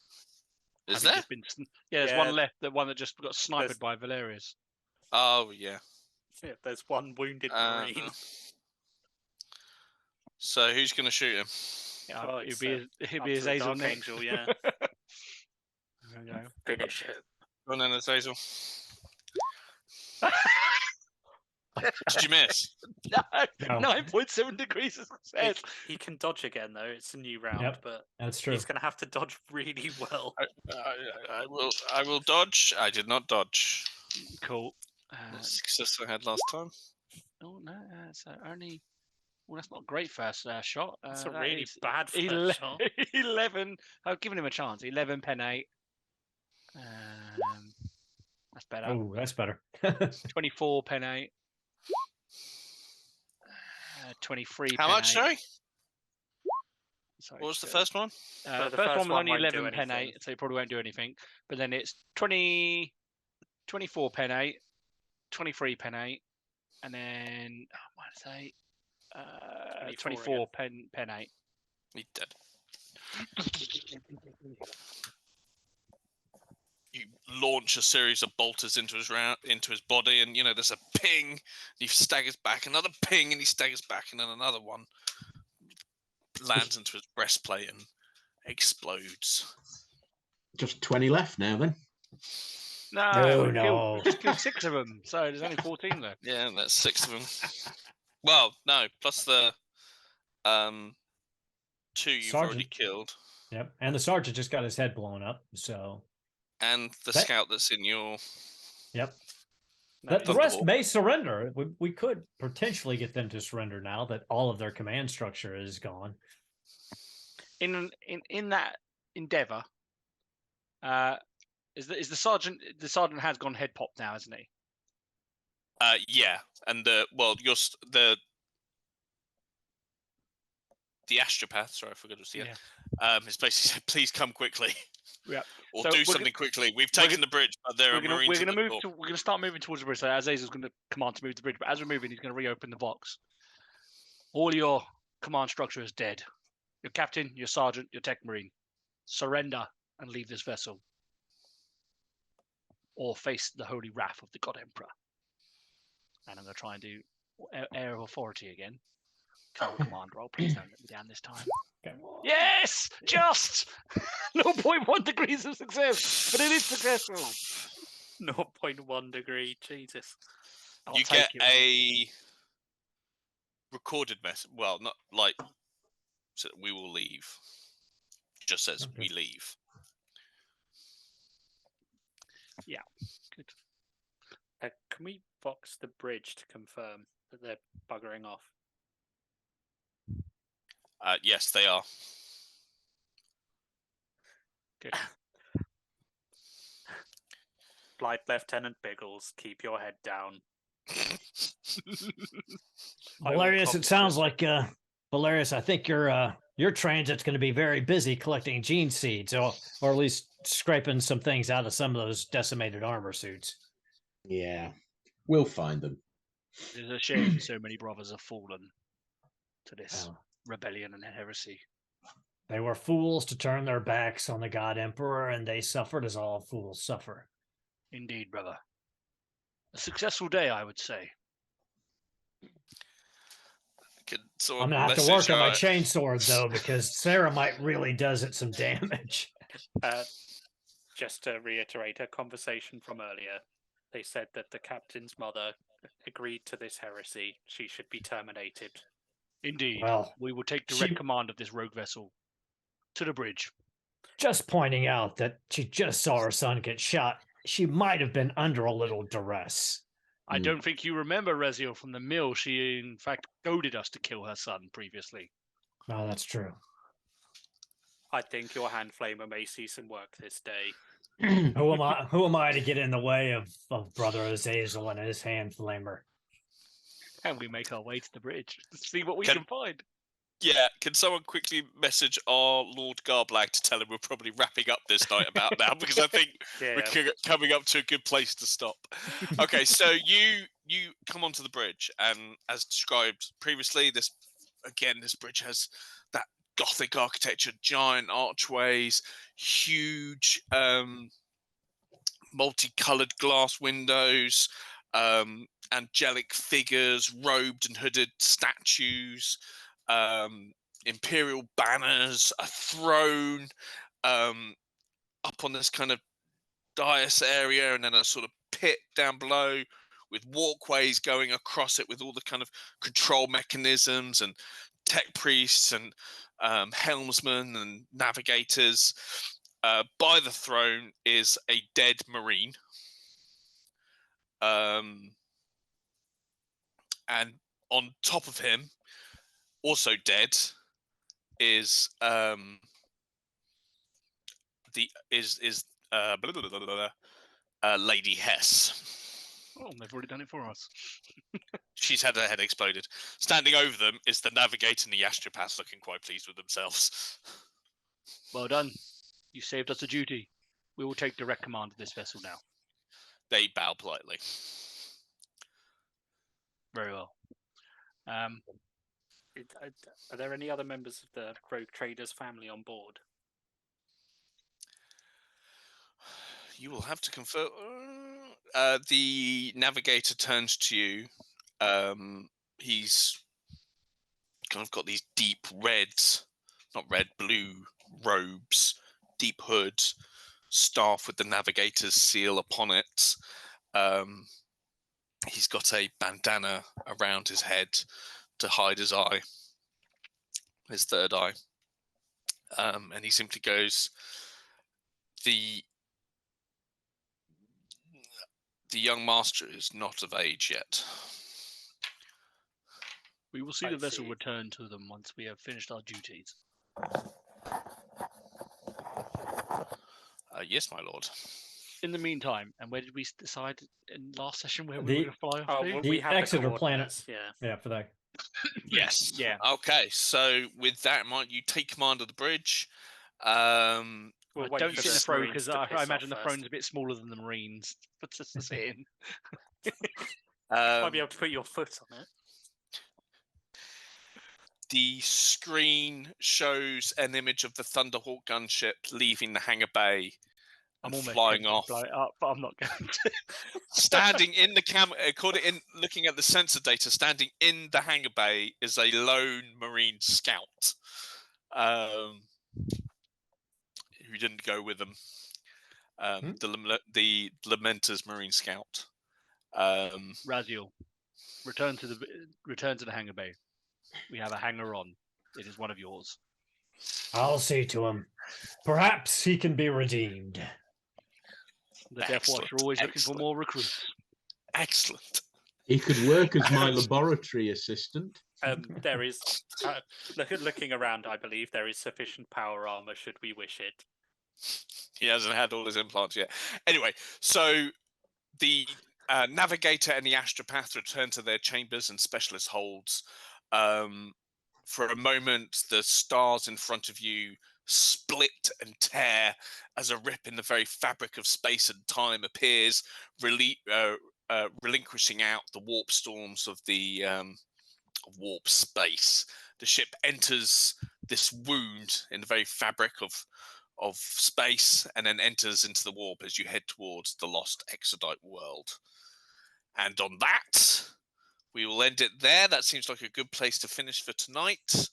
Is Having there? just been there's one left. The one that just got sniped by Valerius. Oh, yeah. Yeah, there's one wounded Marine. So who's going to shoot him? Yeah, Oh, it'd it's, be up his to the Azazel Dark next. Angel, yeah. There we go. Finish it. Go on then, Azazel. Did you miss? No, 9.7 degrees of success. He can dodge again, though. It's a new round, Yep, but that's true. he's going to have to dodge really well. I will dodge. I did not dodge. Cool. The success I had last time. Oh no, so only. Well, that's not a great first shot. That's a really bad first 11, shot. 11. I've given him a chance. 11 pen 8. That's better. Oh, that's better. 24 pen 8. 23 How pen much, 8. sorry? Sorry? What was the first one? The first one was only won't do 11 pen 8, anything. so it probably won't do anything. But then it's 24 pen 8, 23 pen 8, and then, what did I say? 24 pen 8. He's dead. You launch a series of bolters into his body, and there's a ping. He staggers back, another ping, and he staggers back, and then another one lands into his breastplate and explodes. Just 20 left now, then. No. We just killed 6 of them, so there's only 14 left. Yeah, that's 6 of them. Well, no, plus the 2 you've already killed. Yep, and the sergeant just got his head blown up, so... And the scout that's in your... Yep. The rest may surrender. We could potentially get them to surrender now that all of their command structure is gone. In that endeavor, is the sergeant has gone head pop now, hasn't he? Yeah, and the astropath. Sorry, I forgot to see it. It's basically said, "Please come quickly." Yeah. Or do something quickly. We've taken the bridge, but there are Marines. We're going to start moving towards the bridge. So Azazel's going to command to move the bridge, but as we're moving, he's going to reopen the box. All your command structure is dead. Your captain, your sergeant, your tech marine. Surrender and leave this vessel, or face the holy wrath of the God Emperor. And I'm going to try and do air of authority again. Command roll. Please don't let me down this time. Okay. Yes! Just! 0.1 degrees of success, but it is successful. 0.1 degree, Jesus. You get a recorded message. Well, not like, so we will leave. It just says we leave. Yeah, good. Can we box the bridge to confirm that they're buggering off? Yes, they are. Good. Flight Lieutenant Biggles, keep your head down. Valerius, it sounds like Valerius, I think your transit's going to be very busy collecting gene seeds, or at least scraping some things out of some of those decimated armor suits. Yeah, we'll find them. It's a shame so many brothers have fallen to this rebellion and heresy. They were fools to turn their backs on the God Emperor, and they suffered as all fools suffer. Indeed, brother. A successful day, I would say. I'm going to have to work on my chainsword, though, because Sarah might really does it some damage. Just to reiterate a conversation from earlier, they said that the captain's mother agreed to this heresy. She should be terminated. Indeed. Well, we will take direct command of this rogue vessel to the bridge. Just pointing out that she just saw her son get shot. She might have been under a little duress. I don't think you remember, Reziel, from the mill. She, in fact, goaded us to kill her son previously. No, that's true. I think your hand flamer may see some work this day. Who am I to get in the way of Brother Azazel and his hand flamer? And we make our way to the bridge to see what we can find. Yeah, can someone quickly message our Lord Garblag to tell him we're probably wrapping up this night about now, because I think we're coming up to a good place to stop. Okay, so you come onto the bridge, and as described previously, this bridge has that Gothic architecture, giant archways, huge multicolored glass windows, angelic figures, robed and hooded statues, imperial banners, a throne up on this kind of dais area, and then a sort of pit down below with walkways going across it with all the kind of control mechanisms and tech priests and helmsmen and navigators. By the throne is a dead marine. And on top of him, also dead, is Lady Hess. Oh, they've already done it for us. She's had her head exploded. Standing over them is the navigator and the astropath, looking quite pleased with themselves. Well done. You saved us a duty. We will take direct command of this vessel now. They bow politely. Very well. Are there any other members of the Rogue Traders family on board? You will have to confer. The navigator turns to you. He's kind of got these deep blue robes, deep hood, staff with the navigator's seal upon it. He's got a bandana around his head to hide his eye, his third eye. And he simply goes, the young master is not of age yet. We will see the vessel return to them once we have finished our duties. Yes, my lord. In the meantime, and where did we decide in last session where we were going to fly off to? The Exeter planet. Yeah, for that. Yes. Yeah. Okay, so with that in mind, you take command of the bridge. Well, I don't sit in the throne because I imagine the throne's a bit smaller than the Marines. But just to sit in. Might be able to put your foot on it. The screen shows an image of the Thunderhawk gunship leaving the hangar bay and flying off. Fly it up, but I'm not going to. Standing in the looking at the sensor data, standing in the hangar bay is a lone Marine scout. Who didn't go with them. The Lamenter's Marine Scout. Raziel, return to the hangar bay. We have a hangar on. It is one of yours. I'll see to him. Perhaps he can be redeemed. The Deathwatch are always looking for more recruits. Excellent. He could work as my laboratory assistant. There is, looking around, I believe there is sufficient power armor should we wish it. He hasn't had all his implants yet. Anyway, so the navigator and the astropath return to their chambers and specialist holds. For a moment, the stars in front of you split and tear as a rip in the very fabric of space and time appears, relinquishing out the warp storms of the warp space. The ship enters this wound in the very fabric of space and then enters into the warp as you head towards the lost Exodite world. And on that, we will end it there. That seems like a good place to finish for tonight.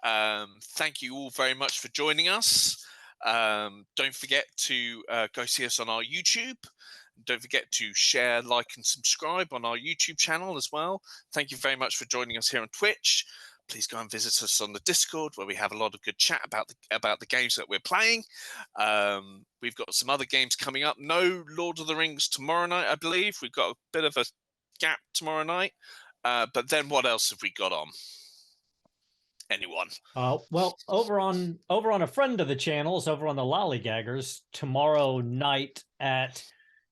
Thank you all very much for joining us. Don't forget to go see us on our YouTube. Don't forget to share, like, and subscribe on our YouTube channel as well. Thank you very much for joining us here on Twitch. Please go and visit us on the Discord, where we have a lot of good chat about the games that we're playing. We've got some other games coming up. No Lord of the Rings tomorrow night, I believe. We've got a bit of a gap tomorrow night. But then what else have we got on? anyone. Well, over on a friend of the channels, over on the Lollygaggers, tomorrow night at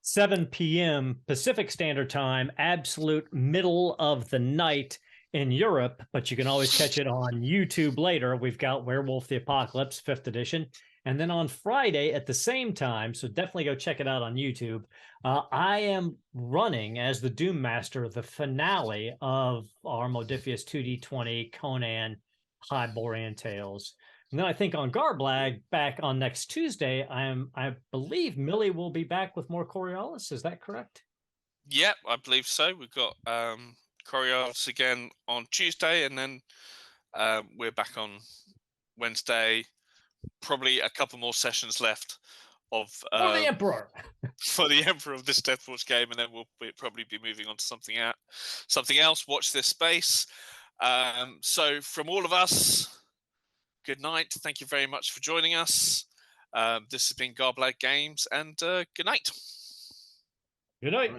7 p.m. Pacific Standard Time, absolute middle of the night in Europe, but you can always catch it on YouTube later. We've got Werewolf the Apocalypse 5th edition. And then on Friday at the same time, so definitely go check it out on YouTube, I am running as the Doom Master the finale of our Modiphius 2D20 Conan Hyborian Tales. And then I think on Garblag, back on next Tuesday, I believe Millie will be back with more Coriolis. Is that correct? Yep, I believe so. We've got Coriolis again on Tuesday, and then we're back on Wednesday. Probably a couple more sessions left of For the Emperor. For the Emperor of this Deathwatch game, and then we'll probably be moving on to something else. Watch this space. So from all of us, good night. Thank you very much for joining us. This has been Garblag Games, and good night. Good night.